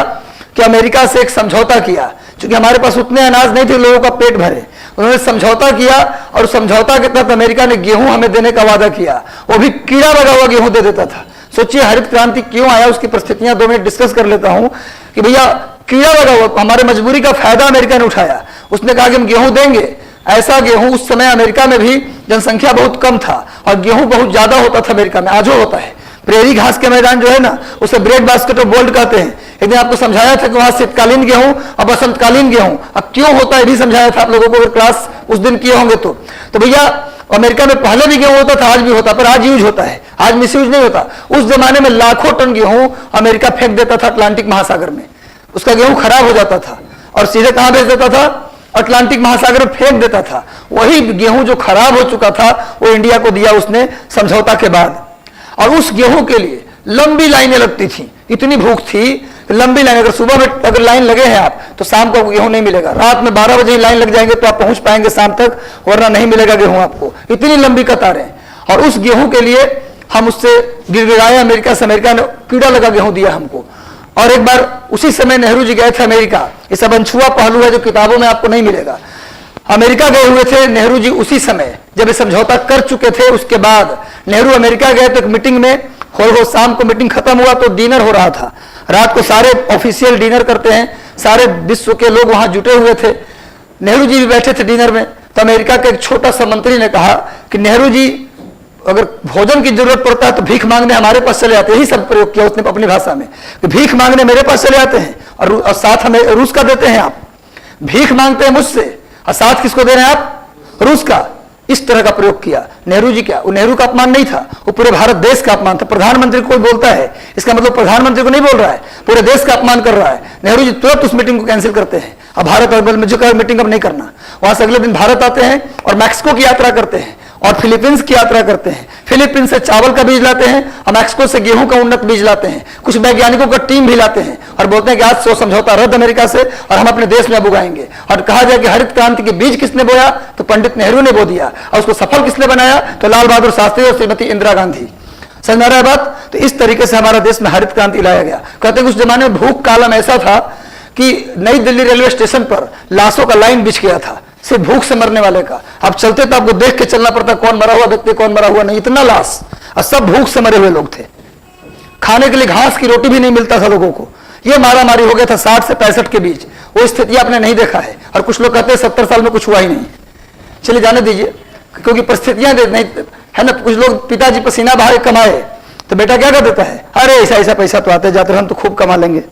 कि अमेरिका से एक समझौता किया। क्योंकि हमारे पास उतने अनाज नहीं थे लोगों का पेट भरे, उन्होंने समझौता किया और समझौता के तहत अमेरिका ने गेहूं हमें देने का वादा किया। वो भी कीड़ा लगा हुआ गेहूं दे देता था। सोचिए हरित क्रांति क्यों आया, उसकी परिस्थितियां 2 मिनट डिस्कस कर लेता हूं कि भैया कीड़ा लगा हुआ, हमारे मजबूरी का फायदा अमेरिका ने उठाया। उसने कहा कि हम गेहूं देंगे। ऐसा गेहूं उस समय अमेरिका में भी जनसंख्या बहुत कम था और गेहूं बहुत ज्यादा होता था अमेरिका में, आजो होता है। प्रेरी घास के मैदान जो है ना, उसे ब्रेड बास्केट ऑफ गोल्ड कहते हैं। एक दिन आपको समझाया था कि वहां शीतकालीन गेहूं और बसंतकालीन गेहूं अब क्यों होता है भी समझाया था आप लोगों को, अगर क्लास उस दिन किए होंगे तो भैया अमेरिका में पहले भी गेहूं होता था, आज भी होता, पर आज यूज होता है, आज मिस यूज नहीं होता। उस जमाने में लाखों टन गेहूं अमेरिका फेंक देता था अटलांटिक महासागर में। उसका गेहूं खराब हो जाता था और सीधे कहां भेज देता था? अटलांटिक महासागर में फेंक देता था। वही गेहूं जो खराब हो चुका था वो इंडिया को दिया उसने समझौता के बाद। और उस गेहूं के लिए लंबी लाइनें लगती थी, इतनी भूख थी, लंबी लाइन। अगर सुबह में अगर लाइन लगे हैं आप तो शाम को गेहूं नहीं मिलेगा। रात में 12 बजे लाइन लग जाएंगे तो आप पहुंच पाएंगे शाम तक, वरना नहीं मिलेगा गेहूं आपको। इतनी लंबी कतारें। और उस गेहूं के लिए हम उससे गिड़गिड़ाए अमेरिका से, अमेरिका ने कीड़ा लगा गेहूं दिया हमको। और एक बार उसी समय नेहरू जी गए थे अमेरिका। ये सब अनछुआ पहलू है जो किताबों में आपको नहीं मिलेगा। अमेरिका गए हुए थे नेहरू जी उसी समय जब ये समझौता कर चुके थे। उसके बाद नेहरू अमेरिका गए तो एक मीटिंग में हो शाम को मीटिंग खत्म हुआ तो डिनर हो रहा था। रात को सारे ऑफिशियल डिनर करते हैं, सारे विश्व के लोग वहां जुटे हुए थे। नेहरू जी भी बैठे थे डिनर में। तो अमेरिका के एक छोटा सा मंत्री ने कहा कि नेहरू जी अगर भोजन की जरूरत पड़ता है तो भीख मांगने हमारे पास चले आते हैं। यही सब प्रयोग किया उसने अपनी भाषा में कि भीख मांगने मेरे पास चले आते हैं और साथ हमें रूस का देते हैं। आप भीख मांगते हैं मुझसे और साथ किसको दे रहे हैं आप? रूस का। इस तरह का प्रयोग किया नेहरू जी। क्या वो नेहरू का अपमान नहीं था, वो पूरे भारत देश का अपमान था। प्रधानमंत्री कोई बोलता है इसका मतलब प्रधानमंत्री को नहीं बोल रहा है, पूरे देश का अपमान कर रहा है। नेहरू जी तुरंत उस मीटिंग को कैंसिल करते हैं। अब भारत और मुझे मीटिंग अब नहीं करना। वहां से अगले दिन भारत आते हैं और मैक्सिको की यात्रा करते हैं। और फिलीपींस की यात्रा करते हैं। फिलीपींस से चावल का बीज लाते हैं, और मैक्सिको से गेहूं का उन्नत बीज लाते हैं। कुछ वैज्ञानिकों का टीम भी लाते हैं और बोलते हैं कि आज सो समझौता रद्द अमेरिका से और हम अपने देश में अब उगाएंगे। और कहा जाए कि हरित क्रांति के बीज किसने बोया, तो पंडित नेहरू ने बो दिया, और उसको सफल किसने बनाया, तो लाल बहादुर शास्त्री और श्रीमती इंदिरा गांधी। समझ में आ रहा है बात? तो इस तरीके से हमारा देश में हरित क्रांति लाया गया। कहते हैं कि उस जमाने में भूख कालम ऐसा था कि नई दिल्ली रेलवे स्टेशन पर लाशों का लाइन बिछ गया था, सिर्फ भूख से मरने वाले का। अब चलते तो आपको देख के चलना पड़ता, कौन मरा हुआ व्यक्ति कौन मरा हुआ नहीं, इतना लाश, और सब भूख से मरे हुए लोग थे। खाने के लिए घास की रोटी भी नहीं मिलता था लोगों को। ये मारा मारी हो गया था 60 से 65 के बीच। वो स्थिति आपने नहीं देखा है, और कुछ लोग कहते हैं 70 साल में कुछ हुआ ही नहीं। चलिए जाने दीजिए, क्योंकि परिस्थितियां नहीं है ना। कुछ लोग पिताजी पसीना बहाए कमाए, तो बेटा क्या कर देता है, अरे ऐसा ऐसा पैसा तो आते जाते हम तो खूब कमा लेंगे।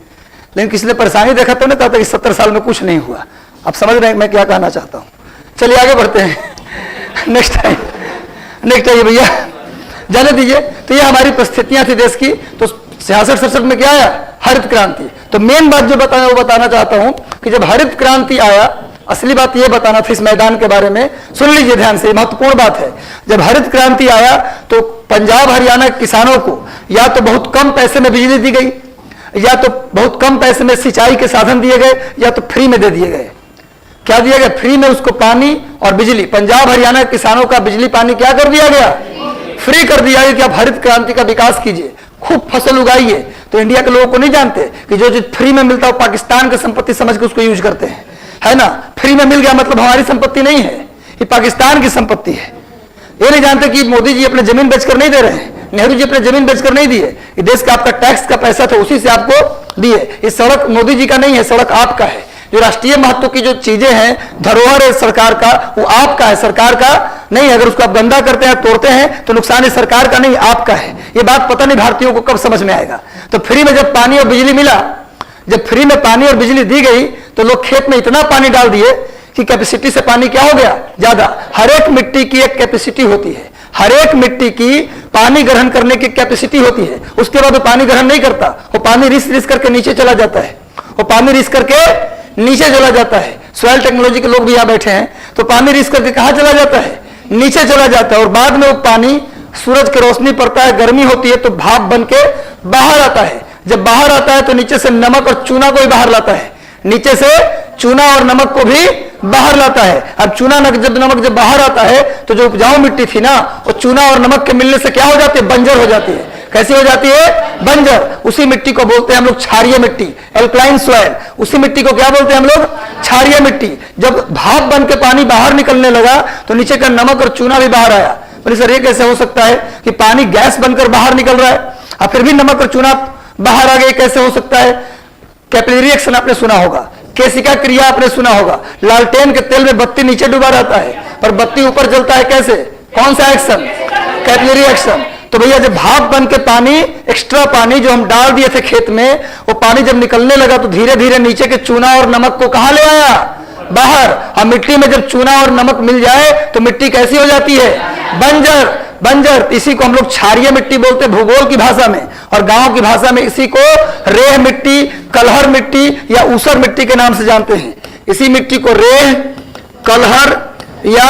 लेकिन किसी ने परेशानी देखा तो नहीं कहता कि 70 साल में कुछ नहीं हुआ। आप समझ रहे हैं मैं क्या कहना चाहता हूं? चलिए आगे बढ़ते हैं। नेक्स्ट आइए भैया, जाने दीजिए। तो ये हमारी परिस्थितियां थी देश की। तो 66-67 में क्या आया, हरित क्रांति। तो मेन बात जो बताना वो बताना चाहता हूं कि जब हरित क्रांति आया, असली बात ये बताना था इस मैदान के बारे में, सुन लीजिए ध्यान से, महत्वपूर्ण बात है। जब हरित क्रांति आया तो पंजाब हरियाणा के किसानों को या तो बहुत कम पैसे में बिजली दी गई, या तो बहुत कम पैसे में सिंचाई के साधन दिए गए, या तो फ्री में दे दिए गए। क्या दिया गया, फ्री में उसको पानी और बिजली। पंजाब हरियाणा के किसानों का बिजली पानी क्या कर दिया गया, फ्री कर दिया गया कि आप हरित क्रांति का विकास कीजिए, खूब फसल उगाइए। तो इंडिया के लोगों को नहीं जानते कि जो चीज फ्री में मिलता है वो पाकिस्तान की संपत्ति समझ के उसको यूज करते हैं, है ना। फ्री में मिल गया मतलब हमारी संपत्ति नहीं है, ये पाकिस्तान की संपत्ति है। ये नहीं जानते कि मोदी जी अपने जमीन बेचकर नहीं दे रहे हैं, नेहरू जी अपने जमीन बेचकर नहीं दिए, ये देश का आपका टैक्स का पैसा था उसी से आपको दिए। ये सड़क मोदी जी का नहीं है, सड़क आपका है। जो राष्ट्रीय महत्व की जो चीजें हैं, धरोहर है सरकार का, वो आपका है, सरकार का नहीं है। अगर उसको आप गंदा करते हैं, तोड़ते हैं, तो नुकसान है सरकार का नहीं, आपका है। ये बात पता नहीं भारतीयों को कब समझ में आएगा। तो फ्री में जब पानी और बिजली मिला, जब फ्री में पानी और बिजली दी गई, तो लोग खेत में इतना पानी डाल दिए कि कैपेसिटी से पानी क्या हो गया, ज्यादा। हर एक मिट्टी की एक कैपेसिटी होती है, हर एक मिट्टी की पानी ग्रहण करने की कैपेसिटी होती है। उसके बाद वो पानी ग्रहण नहीं करता, वो पानी रिस करके नीचे चला जाता है, वो पानी रिस करके नीचे चला जाता है। सॉइल टेक्नोलॉजी के लोग भी यहां बैठे हैं, तो पानी रिस करके कहां चला जाता है, नीचे चला जाता है। और बाद में वो पानी सूरज की रोशनी पड़ता है, गर्मी होती है, तो भाप बन के बाहर आता है। जब बाहर आता है तो नीचे से नमक और चूना को भी बाहर लाता है, नीचे से चूना और नमक को भी बाहर लाता है। अब चूना नमक जब बाहर आता है तो जो उपजाऊ मिट्टी थी ना, वो चूना और नमक के मिलने से क्या हो जाती है, बंजर हो जाती है। कैसी हो जाती है, बंजर। उसी मिट्टी को बोलते हैं हम लोग क्षारीय मिट्टी, एल्कलाइन सॉइल। उसी मिट्टी को क्या बोलते हैं हम लोग, क्षारीय मिट्टी। जब भाप बन के पानी बाहर निकलने लगा तो नीचे का नमक और चूना भी बाहर आया। बोले सर ये कैसे हो सकता है कि पानी गैस बनकर बाहर निकल रहा है और फिर भी नमक और चूना बाहर आ गए, कैसे हो सकता है। कैपिलरी रिएक्शन आपने सुना होगा, केशिका क्रिया आपने सुना होगा। लालटेन के तेल में बत्ती नीचे डूबा रहता है पर बत्ती ऊपर जलता है, कैसे, कौन सा एक्शन, कैपिलरी एक्शन। तो भैया जब भाप बन के पानी, एक्स्ट्रा पानी जो हम डाल दिए थे खेत में, वो पानी जब निकलने लगा तो धीरे धीरे नीचे के चूना और नमक को कहां ले आया, बाहर। और मिट्टी में जब चूना और नमक मिल जाए तो मिट्टी कैसी हो जाती है, बंजर। बंजर इसी को हम लोग क्षारीय मिट्टी बोलते हैं भूगोल की भाषा में, और गांव की भाषा में इसी को रेह मिट्टी, कलहर मिट्टी या ऊसर मिट्टी के नाम से जानते हैं। इसी मिट्टी को रेह, कलहर या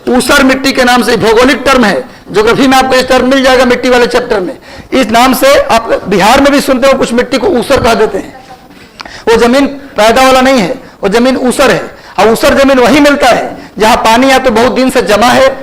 ऊसर मिट्टी के नाम से, भौगोलिक टर्म है, ज्योग्राफी में आपको इस टर्म मिल जाएगा मिट्टी वाले चैप्टर में। इस नाम से आप बिहार में भी सुनते हो, कुछ मिट्टी को ऊसर कह देते हैं। वो जमीन पैदा वाला नहीं है, वो जमीन ऊसर है। और ऊसर जमीन वही मिलता है जहां पानी या तो बहुत दिन से जमा है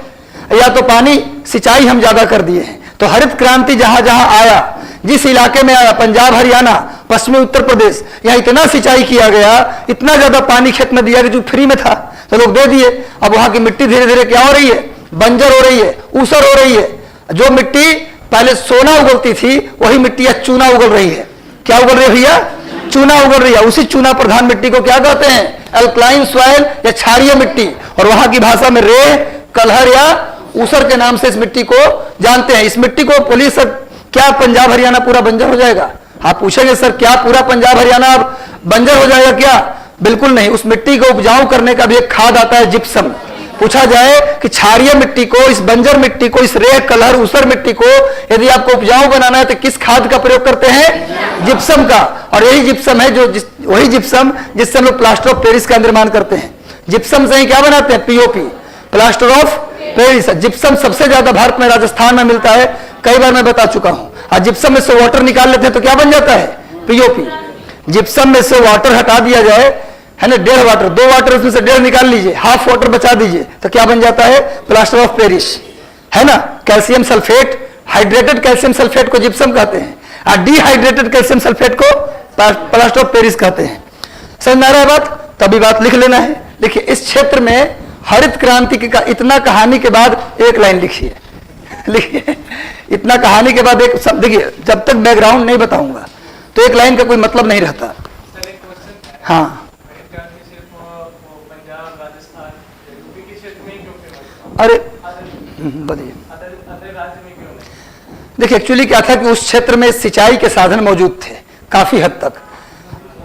या तो पानी सिंचाई हम ज्यादा कर दिए हैं। तो हरित क्रांति जहां जहां आया, जिस इलाके में आया, पंजाब हरियाणा पश्चिमी उत्तर प्रदेश, यहाँ इतना सिंचाई किया गया, इतना ज्यादा पानी खेत में दिया गया जो फ्री में था, तो लोग दे दिए। अब वहां की मिट्टी धीरे धीरे क्या हो रही है, बंजर हो रही है, ऊसर हो रही है। जो मिट्टी पहले सोना उगलती थी वही मिट्टी या चूना उगल रही है। क्या उगल रही है भैया, चूना उगल रही है। उसी चूना प्रधान मिट्टी को क्या कहते हैं, अल्कलाइन सॉइल या क्षारीय मिट्टी, और वहां की भाषा में रेह, कलहर या ऊसर के नाम से इस मिट्टी को जानते हैं। इस मिट्टी को बोलिए सर क्या पंजाब हरियाणा पूरा बंजर हो जाएगा, आप पूछेंगे सर क्या पूरा पंजाब हरियाणा बंजर हो जाएगा क्या, बिल्कुल नहीं। उस मिट्टी को उपजाऊ करने का भी एक खाद आता है, जिप्सम। पूछा जाए कि क्षारीय मिट्टी को, इस बंजर मिट्टी को, इस रेह, कलहर, ऊसर मिट्टी को यदि आपको उपजाऊ बनाना है तो किस खाद का प्रयोग करते हैं, जिप्सम का। और यही जिप्सम है जो वही जिप्सम जिससे हम लोग प्लास्टर ऑफ पेरिस का निर्माण करते हैं। जिप्सम से ही क्या बनाते हैं, POP, plaster of Paris. Gypsum सबसे ज्यादा भारत में राजस्थान में मिलता है, कई बार मैं बता चुका हूं। और जिप्सम में से वाटर निकाल लेते हैं तो क्या बन जाता है? पीओपी। जिप्सम में से वाटर हटा दिया जाए, है ना, 1.5 वाटर, 2 वाटर उसमें से 1.5 निकाल लीजिए, हाफ वाटर बचा दीजिए, तो क्या बन जाता है? प्लास्टर ऑफ पेरिस, है ना। Calcium sulphate, hydrated calcium sulphate को जिप्सम कहते हैं, और डिहाइड्रेटेड कैल्शियम सल्फेट को प्लास्टर ऑफ पेरिस कहते हैं। समझ में आ रहा है बात? तभी बात लिख लेना है। देखिए, इस क्षेत्र में हरित क्रांति का इतना कहानी के बाद एक लाइन लिखिए, लिखिए, इतना कहानी के बाद एक सब। देखिए, जब तक बैकग्राउंड नहीं बताऊंगा तो एक लाइन का कोई मतलब नहीं रहता। हाँ, अरे बताइए। देखिए, एक्चुअली क्या था कि उस क्षेत्र में सिंचाई के साधन मौजूद थे काफी हद तक।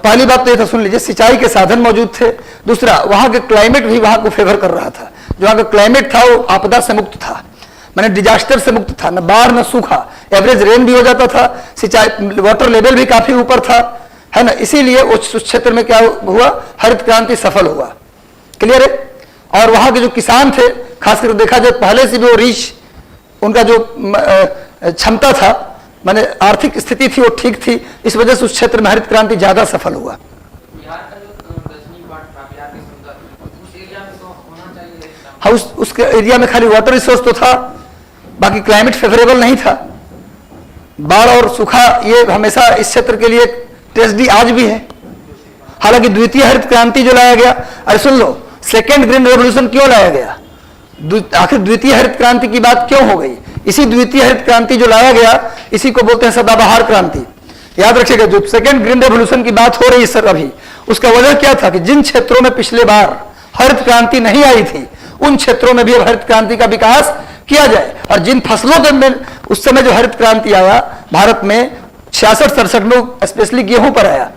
पहली बात तो ये था, सुन लीजिए, सिंचाई के साधन मौजूद थे। दूसरा, वहां के क्लाइमेट भी वहां को फेवर कर रहा था। जो वहां का क्लाइमेट था वो आपदा से मुक्त था, मैंने डिजास्टर से मुक्त था, न बाढ़ न सूखा, एवरेज रेन भी हो जाता था, सिंचाई वाटर लेवल भी काफी ऊपर था, है ना। इसीलिए उस क्षेत्र में क्या हुआ? हरित क्रांति सफल हुआ। क्लियर है? और वहां के जो किसान थे, खासकर देखा जाए पहले से भी वो रीच, उनका जो क्षमता था, माने आर्थिक स्थिति थी, वो ठीक थी। इस वजह से उस क्षेत्र में हरित क्रांति ज्यादा सफल हुआ। हाँ, उसके एरिया में खाली वाटर रिसोर्स तो था, बाकी क्लाइमेट फेवरेबल नहीं था। बाढ़ और सूखा ये हमेशा इस क्षेत्र के लिए ट्रेजेडी आज भी है। हालांकि द्वितीय हरित क्रांति जो लाया गया, अरे सुन लो, सेकेंड ग्रीन रेवोल्यूशन क्यों लाया गया? आखिर द्वितीय हरित क्रांति की बात क्यों हो गई? इसी द्वितीय हरित क्रांति जो लाया गया, इसी को बोलते हैं सदाबहार क्रांति। याद रखिएगा, जो सेकेंड ग्रीन रेवोल्यूशन की बात हो रही है सर अभी, उसका वजह क्या था कि जिन क्षेत्रों में पिछले बार हरित क्रांति नहीं आई थी, उन क्षेत्रों में भी अब हरित क्रांति का विकास किया जाए। और जिन फसलों के उस समय जो हरित क्रांति आया भारत में 66-67 में, स्पेशली गेहूं पर आया।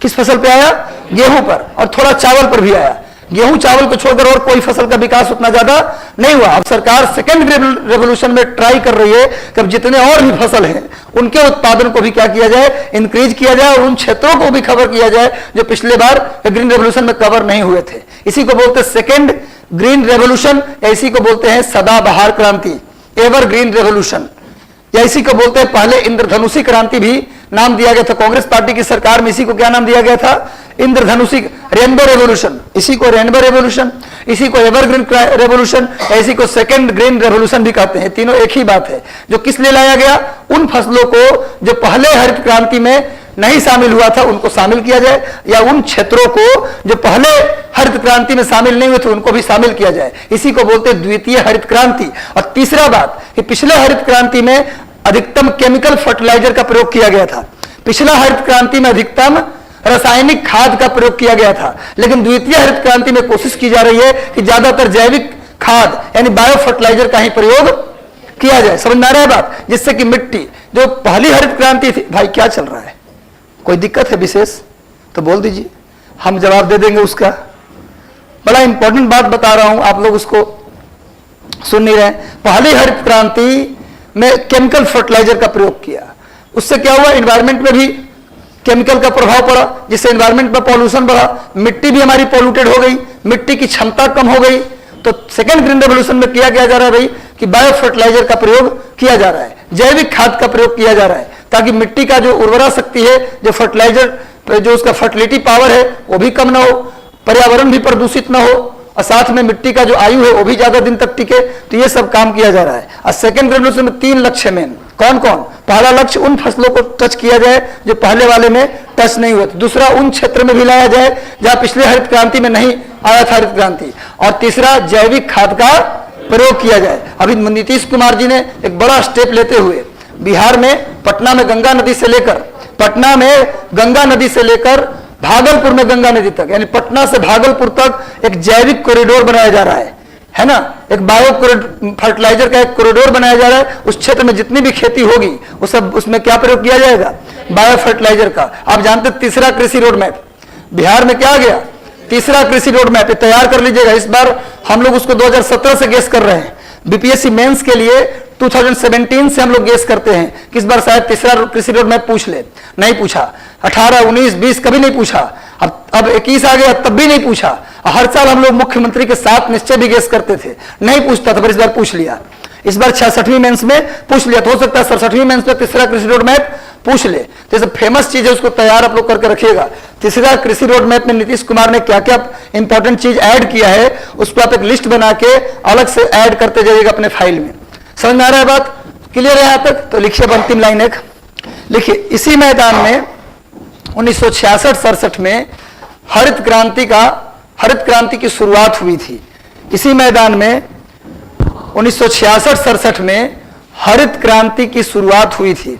किस फसल पे आया? गेहूं पर, और थोड़ा चावल पर भी आया। गेहूं चावल को छोड़कर और कोई फसल का विकास उतना ज्यादा नहीं हुआ। अब सरकार सेकेंड रेवोल्यूशन में ट्राई कर रही है कि अब जितने और भी फसल हैं उनके उत्पादन को भी क्या किया जाए? इंक्रीज किया जाए, और उन क्षेत्रों को भी कवर किया जाए जो पिछले बार ग्रीन रेवोल्यूशन में कवर नहीं हुए थे। इसी को बोलते हैं सेकेंड ग्रीन रेवोल्यूशन, या इसी को बोलते हैं सदाबहार क्रांति, एवर ग्रीन रेवोल्यूशन, या इसी को बोलते हैं पहले इंद्रधनुषी क्रांति भी नाम दिया गया था। कांग्रेस पार्टी की सरकार में इसी को क्या नाम दिया गया था? इंद्रधनुषी, रेनबो रेवोल्यूशन, इसी को रेनबो रेवोल्यूशन, इसी को एवरग्रीन रेवोल्यूशन, इसी को सेकंड ग्रीन रेवोल्यूशन भी कहते हैं। तीनों एक ही बात है। जो किस लिए लाया गया? उन फसलों को जो पहले हरित क्रांति में नहीं शामिल हुआ था उनको शामिल किया जाए, या उन क्षेत्रों को जो पहले हरित क्रांति में शामिल नहीं हुए थे उनको भी शामिल किया जाए। इसी को बोलते हैं द्वितीय हरित क्रांति। और तीसरा बात कि पिछले हरित क्रांति में अधिकतम केमिकल फर्टिलाइजर का प्रयोग किया गया था। पिछला हरित क्रांति में अधिकतम रासायनिक खाद का प्रयोग किया गया था, लेकिन द्वितीय हरित क्रांति में कोशिश की जा रही है कि ज्यादातर जैविक खाद यानी बायो फर्टिलाइजर का ही प्रयोग किया जाए। समझ में आ रहा है बात? जिससे कि मिट्टी, जो पहली हरित क्रांति थी, भाई क्या चल रहा है? कोई दिक्कत है विशेष तो बोल दीजिए, हम जवाब दे देंगे उसका। बड़ा इंपॉर्टेंट बात बता रहा हूं, आप लोग उसको सुन नहीं रहे। पहली हरित क्रांति में केमिकल फर्टिलाइजर का प्रयोग किया, उससे क्या हुआ? एनवायरमेंट में भी केमिकल का प्रभाव पड़ा, जिससे एनवायरमेंट में पॉल्यूशन बढ़ा, मिट्टी भी हमारी पॉल्यूटेड हो गई, मिट्टी की क्षमता कम हो गई। तो सेकेंड ग्रीन रेवोल्यूशन में किया जा रहा है भाई कि बायो फर्टिलाइजर का प्रयोग किया जा रहा है, जैविक खाद का प्रयोग किया जा रहा है, ताकि मिट्टी का जो उर्वरा शक्ति है, जो फर्टिलाइजर, जो उसका फर्टिलिटी पावर है वो भी कम ना हो, पर्यावरण भी प्रदूषित ना हो, और साथ में मिट्टी का जो आयु है वो भी ज्यादा दिन तक टिके। तो ये सब काम किया जा रहा है। और सेकेंड रेवोल्यूशन में 3 लक्ष्य मेन। कौन कौन? पहला लक्ष्य उन फसलों को टच किया जाए जो पहले वाले में टच नहीं हुए थे। दूसरा, उन क्षेत्र में भी लाया जाए जहां पिछले हरित क्रांति में नहीं आया था हरित क्रांति। और तीसरा, जैविक खाद का प्रयोग किया जाए। अभी नीतीश कुमार जी ने एक बड़ा स्टेप लेते हुए बिहार में पटना में गंगा नदी से लेकर भागलपुर में गंगा नदी तक, यानी पटना से भागलपुर तक एक जैविक कॉरिडोर बनाया जा रहा है ना। एक बायो फर्टिलाइजर का एक कॉरिडोर बनाया जा रहा है। उस क्षेत्र में जितनी भी खेती होगी वो सब, उसमें क्या प्रयोग किया जाएगा? बायो फर्टिलाइजर का। आप जानते हैं तीसरा कृषि रोड मैप बिहार में क्या आ गया? तीसरा कृषि रोड मैप तैयार कर लीजिएगा। इस बार हम लोग उसको 2017 से गेस कर रहे हैं। बीपीएससी मेंस के लिए 2017 से हम लोग गेस करते हैं कि इस बार शायद तीसरा कृषि रोड मैप पूछ ले। नहीं पूछा। 18, 19, 20 कभी नहीं पूछा। अब 21 आ गया तब भी नहीं पूछा। हर साल हम लोग मुख्यमंत्री के साथ निश्चय भी गेस करते थे, नहीं पूछता था, पर इस बार पूछ लिया। इस बार 66वीं मेंस में पूछ लिया, तो हो सकता है 67वीं मेंस में तीसरा कृषि रोड मैप पूछ ले। जैसे फेमस चीज है उसको तैयार आप लोग करके रखिएगा। तीसरा कृषि रोड मैप में नीतीश कुमार ने क्या क्या इंपॉर्टेंट चीज ऐड किया है, उसको आप एक लिस्ट बना के अलग से ऐड करते जाइएगा अपने फाइल में। समझ में आ रहा है बात? क्लियर है यहां तक? तो लिखिए अंतिम लाइन एक लिखिए, इसी मैदान में 1966-67 में हरित क्रांति की शुरुआत हुई थी। इसी मैदान में 1966-67 में हरित क्रांति की शुरुआत हुई थी।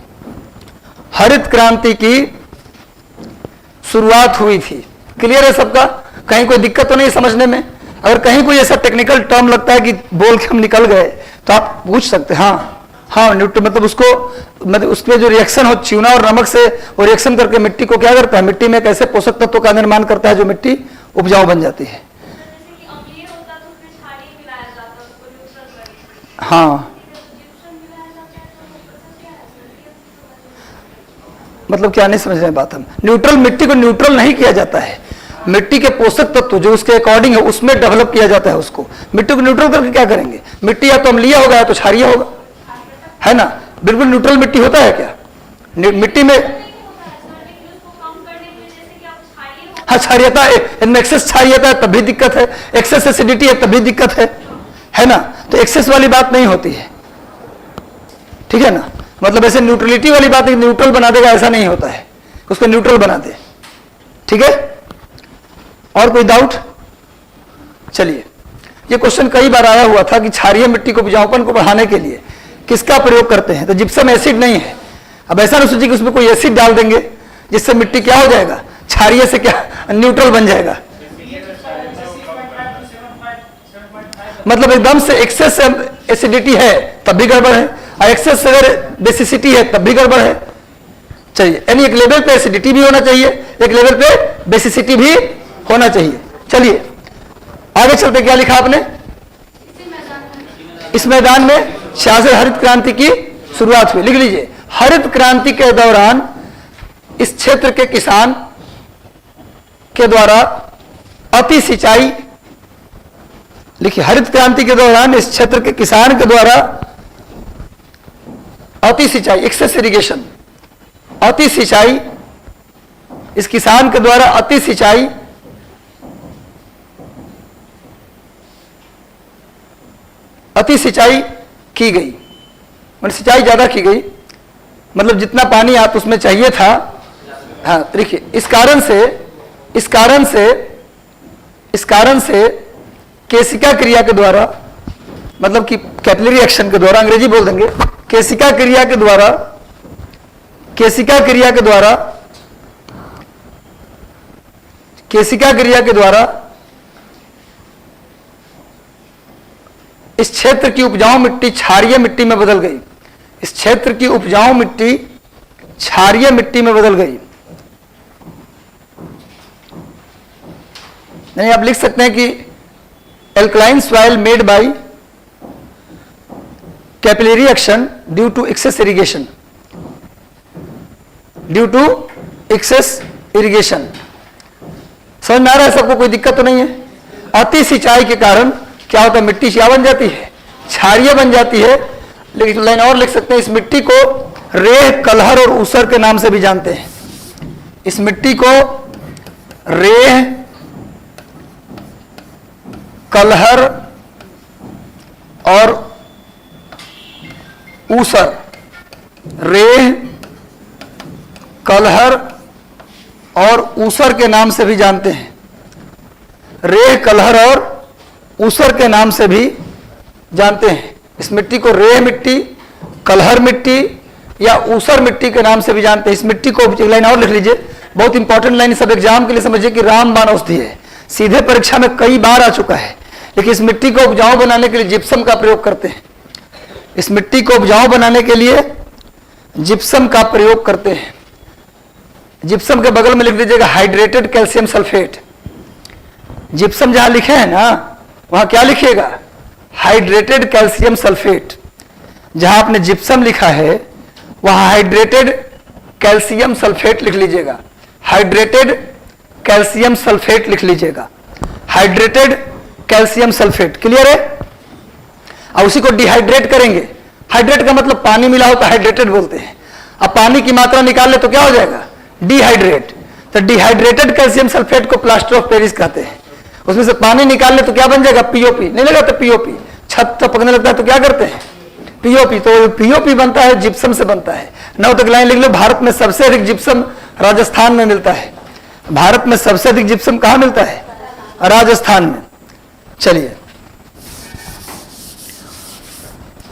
हरित क्रांति की शुरुआत हुई थी। क्लियर है सबका? कहीं कोई दिक्कत तो नहीं समझने में? अगर कहीं कोई ऐसा टेक्निकल टर्म लगता है कि बोल के हम निकल गए तो आप पूछ सकते हैं। हाँ न्यूट्रल मतलब उसको, मतलब उसमें जो रिएक्शन हो चूना और नमक से, वो रिएक्शन करके मिट्टी को क्या करता है, मिट्टी में कैसे पोषक तत्वों का निर्माण करता है जो मिट्टी उपजाऊ बन जाती है। हाँ मतलब क्या नहीं समझ रहे हैं बात हम? न्यूट्रल, मिट्टी को न्यूट्रल नहीं किया जाता है। मिट्टी के पोषक तत्व जो उसके अकॉर्डिंग है उसमें डेवलप किया जाता है उसको। मिट्टी को न्यूट्रल करके क्या करेंगे? मिट्टी या तो अम्लीय होगा या तो क्षारीय होगा, है ना? बिल्कुल न्यूट्रल मिट्टी होता है क्या? मिट्टी में हाँ क्षारीयता, इनमें एक्सेस क्षारीयता है तब भी दिक्कत है, एक्सेस एसिडिटी है तब भी दिक्कत है ना? तो एक्सेस वाली बात नहीं होती है, ठीक है ना? मतलब ऐसे न्यूट्रलिटी वाली बात न्यूट्रल बना देगा ऐसा नहीं होता है, उसको न्यूट्रल बना दे, ठीक है? और कोई डाउट? चलिए, ये क्वेश्चन कई बार आया हुआ था कि क्षारीय मिट्टी को उपजाऊपन को बढ़ाने के लिए किसका प्रयोग करते हैं? तो जिप्सम एसिड नहीं है। अब ऐसा ना सोचिए कि उसमें कोई एसिड डाल देंगे जिससे मिट्टी क्या हो जाएगा, क्षारीय से क्या न्यूट्रल बन जाएगा। मतलब एकदम से एक्सेस एसिडिटी है तब भी गड़बड़ है, और एक्सेस अगर बेसिसिटी है तब भी गड़बड़ है। चलिए, यानी एक लेवल पे एसिडिटी भी होना चाहिए, एक लेवल पे बेसिसिटी भी होना चाहिए। चलिए आगे चलते, क्या लिखा आपने? इस मैदान में 66 हरित क्रांति की शुरुआत हुई। लिख लीजिए, हरित क्रांति के दौरान इस क्षेत्र के किसान के द्वारा अति सिंचाई, लिखिए, हरित क्रांति के दौरान इस क्षेत्र के किसान के द्वारा अति सिंचाई, एक्सेस इरिगेशन, अति सिंचाई, इस किसान के द्वारा अति सिंचाई की गई। मतलब सिंचाई ज्यादा की गई, मतलब जितना पानी आप उसमें चाहिए था। हाँ देखिए, इस कारण से केशिका क्रिया के द्वारा, मतलब कि कैपिलरी एक्शन के द्वारा, अंग्रेजी बोल देंगे, केशिका क्रिया के द्वारा इस क्षेत्र की उपजाऊ मिट्टी क्षारीय मिट्टी में बदल गई। इस क्षेत्र की उपजाऊ मिट्टी क्षारीय मिट्टी में बदल गई। नहीं, आप लिख सकते हैं कि alkaline soil made by capillary action due to excess irrigation, समझ में आ रहा है सबको? कोई दिक्कत तो नहीं है? अति सिंचाई के कारण क्या होता है, मिट्टी क्या बन जाती है, क्षारीय बन जाती है। लेकिन लाइन और लिख सकते हैं, इस मिट्टी को रेह, कलहर और ऊसर के नाम से भी जानते हैं। इस मिट्टी को रेह, कलहर और ऊसर, रेह, कलहर और ऊसर के नाम से भी जानते हैं। रेह, कलहर और ऊसर के नाम से भी जानते हैं। इस मिट्टी को रेह मिट्टी, कलहर मिट्टी या ऊसर मिट्टी के नाम से भी जानते हैं। इस मिट्टी को, एक लाइन और लिख लीजिए, बहुत इंपॉर्टेंट लाइन, सब एग्जाम के लिए समझिए कि रामबाण औषधि है, सीधे परीक्षा में कई बार आ चुका है। लेकिन इस मिट्टी को उपजाऊ बनाने के लिए जिप्सम का प्रयोग करते हैं। इस मिट्टी को उपजाऊ बनाने के लिए जिप्सम का प्रयोग करते हैं। जिप्सम के बगल में लिख दीजिएगा हाइड्रेटेड कैल्शियम सल्फेट। जिप्सम जहां लिखे हैं ना, वहां क्या लिखिएगा, हाइड्रेटेड कैल्शियम सल्फेट। जहां आपने जिप्सम लिखा है वहां हाइड्रेटेड कैल्शियम सल्फेट लिख लीजिएगा। हाइड्रेटेड कैल्शियम सल्फेट लिख लीजिएगा, हाइड्रेटेड कैल्शियम सल्फेट। क्लियर है? और उसी को डिहाइड्रेट करेंगे। हाइड्रेट का मतलब पानी मिला हो तो हाइड्रेटेड बोलते हैं। अब पानी की मात्रा निकाल ले तो क्या हो जाएगा? डिहाइड्रेट। तो डिहाइड्रेटेड कैल्शियम सल्फेट को प्लास्टर ऑफ पेरिस कहते हैं। उसमें से पानी निकाल ले तो क्या बन जाएगा? पीओपी। नहीं लगा तो पीओपी, छत टपकने लगता है तो क्या करते हैं? पीओपी। तो पीओपी बनता है जिप्सम से बनता है। 9 तक लाइन लिख लो। भारत में सबसे अधिक जिप्सम राजस्थान में मिलता है। भारत में सबसे अधिक जिप्सम कहां मिलता है? राजस्थान में। चलिए,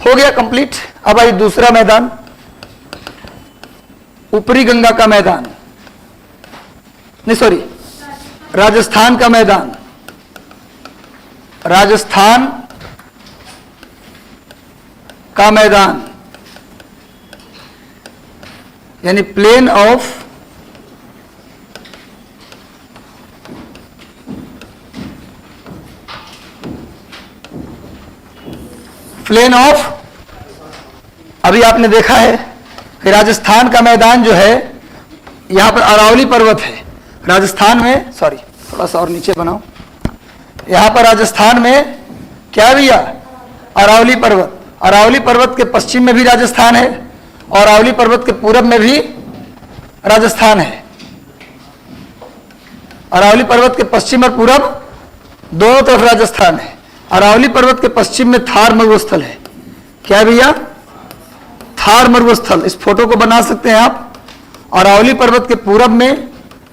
हो गया कंप्लीट। अब आई दूसरा मैदान, ऊपरी गंगा का मैदान, नहीं सॉरी, राजस्थान का मैदान। राजस्थान का मैदान यानी प्लेन ऑफ अभी आपने देखा है कि राजस्थान का मैदान जो है, यहां पर अरावली पर्वत है राजस्थान में। सॉरी, थोड़ा सा और नीचे बनाओ। यहां पर राजस्थान में क्या भैया? अरावली पर्वत। अरावली पर्वत के पश्चिम में भी राजस्थान है और अरावली पर्वत के पूरब में भी राजस्थान है। अरावली पर्वत के पश्चिम और पूरब दोनों तरफ राजस्थान है। अरावली पर्वत के पश्चिम में थार मरुस्थल है। क्या भैया? थार मरुस्थल। इस फोटो को बना सकते हैं आप। अरावली पर्वत के पूरब में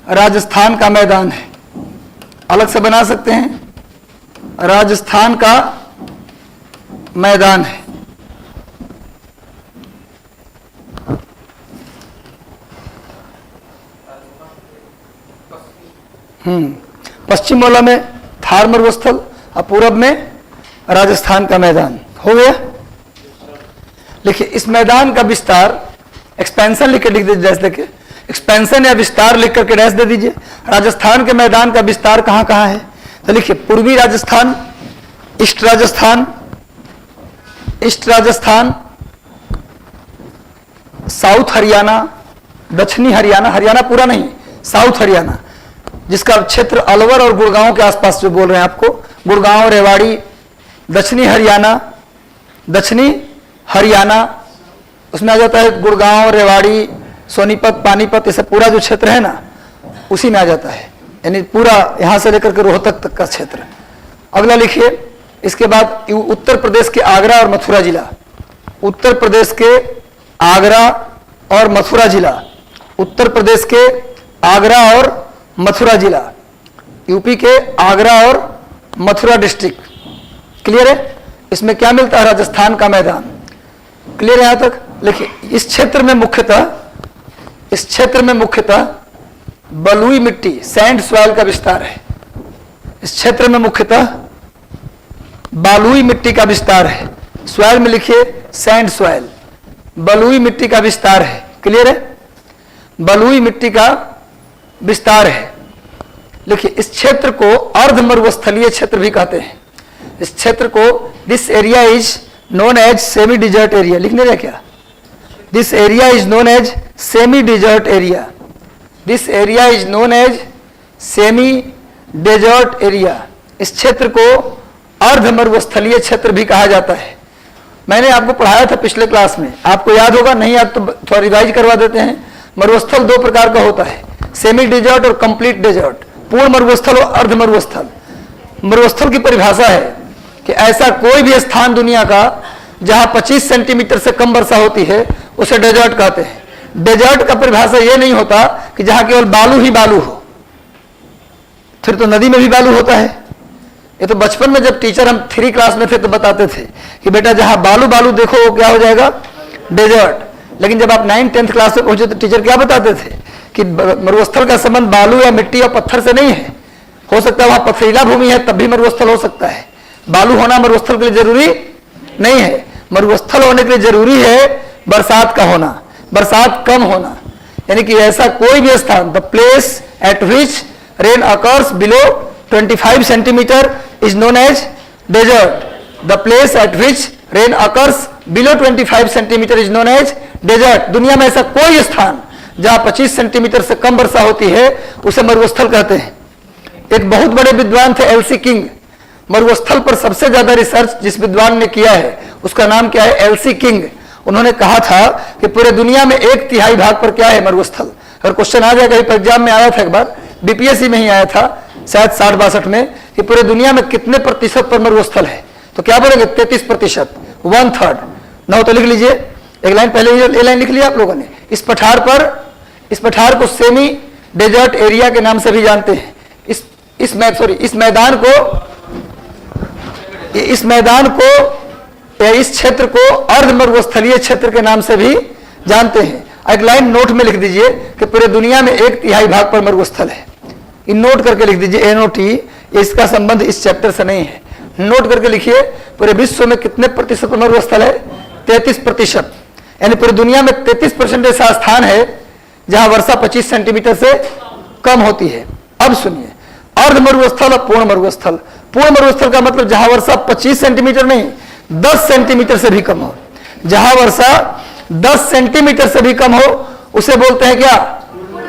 राजस्थान का मैदान है, अलग से बना सकते हैं। राजस्थान का मैदान है। पश्चिम वाला में थार मरुस्थल और पूरब में राजस्थान का मैदान। हो गया? लिखिए, इस मैदान का विस्तार, एक्सपेंशन लिख के लिख दीजिए, डैश देके एक्सपेंशन या विस्तार लिख करके डैश दे दीजिए। राजस्थान के मैदान का विस्तार कहां कहां है? तो लिखिए, पूर्वी Rajasthan, east Rajasthan, east Rajasthan, south Haryana, दक्षिणी हरियाणा, हरियाणा पूरा नहीं, साउथ हरियाणा, जिसका क्षेत्र अलवर और गुड़गांव के आसपास जो बोल रहे हैं आपको, गुड़गांव, रेवाड़ी, दक्षिणी हरियाणा, दक्षिणी हरियाणा, उसमें आ जाता है गुड़गांव, रेवाड़ी, सोनीपत, पानीपत, ये सब पूरा जो क्षेत्र है ना, उसी में आ जाता है। यानी पूरा यहां से लेकर के रोहतक तक का क्षेत्र। अगला लिखिए, इसके बाद उत्तर प्रदेश के आगरा और मथुरा जिला, उत्तर प्रदेश के आगरा और मथुरा जिला, उत्तर प्रदेश के आगरा और मथुरा जिला, यूपी के आगरा और मथुरा डिस्ट्रिक्ट। क्लियर है? इसमें क्या मिलता है? राजस्थान का मैदान। क्लियर है यहां तक? लिखिए, इस क्षेत्र में मुख्यतः बलुई मिट्टी, सैंड सॉइल का विस्तार है। इस क्षेत्र में मुख्यतः बालुई मिट्टी का विस्तार है। सॉइल में लिखिए सैंड सॉइल, बलुई मिट्टी का विस्तार है। क्लियर है? बलुई मिट्टी का विस्तार है। लिखिए, इस क्षेत्र को अर्ध मरुस्थलीय क्षेत्र भी कहते हैं। इस क्षेत्र को, this area is known as semi desert area. लिखने रहे क्या? This area is known as semi desert area. This area is known as semi desert area. इस क्षेत्र को अर्ध मरुस्थलीय क्षेत्र भी कहा जाता है। मैंने आपको पढ़ाया था पिछले क्लास में, आपको याद होगा, नहीं याद तो थोड़ा रिवाइज करवा देते हैं। मरुस्थल दो प्रकार का होता है, सेमी डेजर्ट और कंप्लीट डेजर्ट, पूर्ण मरुस्थल और अर्ध मरुस्थल। मरुस्थल की परिभाषा है कि ऐसा कोई भी स्थान दुनिया का जहां 25 सेंटीमीटर से कम वर्षा होती है उसे डेजर्ट कहते हैं। डेजर्ट का परिभाषा यह नहीं होता कि जहां केवल बालू ही बालू हो, फिर तो नदी में भी बालू होता है। ये तो बचपन में जब टीचर हम 3 क्लास में थे तो बताते थे कि बेटा जहां बालू बालू देखो वो क्या हो जाएगा? डेजर्ट। लेकिन जब आप 9th-10th क्लास में पहुंचे तो टीचर क्या बताते थे कि मरुस्थल का संबंध बालू या मिट्टी और पत्थर से नहीं है। हो सकता है वहां पथरीला भूमि है तब भी मरुस्थल हो सकता है, बालू होना मरुस्थल के लिए जरूरी नहीं है। मरुस्थल होने के लिए जरूरी है बरसात का होना, बरसात कम होना। यानी कि ऐसा कोई भी स्थान, the place at which rain occurs below 25 centimetre is known as desert. The place at which rain occurs below 25 centimetre is known as desert. दुनिया में ऐसा कोई स्थान जहां 25 सेंटीमीटर से कम वर्षा होती है उसे मरुस्थल कहते हैं। एक बहुत बड़े विद्वान थे एलसी किंग, मरुस्थल पर सबसे ज्यादा रिसर्च जिस विद्वान ने किया है उसका नाम क्या है, एलसी किंग। उन्होंने कहा था कि पूरे दुनिया में 1/3 भाग पर क्या है, मरुस्थल। अगर क्वेश्चन आ जाएगा, कहीं एग्जाम में आया था एक बार, बीपीएससी में ही आया था शायद 60-62 में, कि पूरे दुनिया में कितने प्रतिशत पर मरुस्थल है, तो क्या बोलेंगे 33%, 1/3। ना हो तो लिख लीजिए, एक लाइन पहले ये लाइन लिख लिया आप लोगों ने। इस पठार को सेमी डेजर्ट एरिया के नाम से भी जानते हैं। इस मैदान को या इस क्षेत्र को अर्ध मरुस्थलीय क्षेत्र के नाम से भी जानते हैं। एक लाइन नोट में लिख दीजिए कि पूरे दुनिया में 1/3 भाग पर मरुस्थल है। इन नोट करके लिख दीजिए, एनओटी, इसका संबंध इस चैप्टर से नहीं है। नोट करके लिखिए, पूरे विश्व में कितने प्रतिशत पर मरुस्थल है, 33%। यानी पूरी दुनिया में 33% ऐसा स्थान है जहां वर्षा 25 सेंटीमीटर से कम होती है। अब सुनिए, अर्ध मरुस्थल और पूर्ण मरुस्थल। पूर्ण मरुस्थल का मतलब जहां वर्षा 25 सेंटीमीटर नहीं 10 सेंटीमीटर से भी कम हो। जहां वर्षा 10 सेंटीमीटर से भी कम हो उसे बोलते हैं क्या,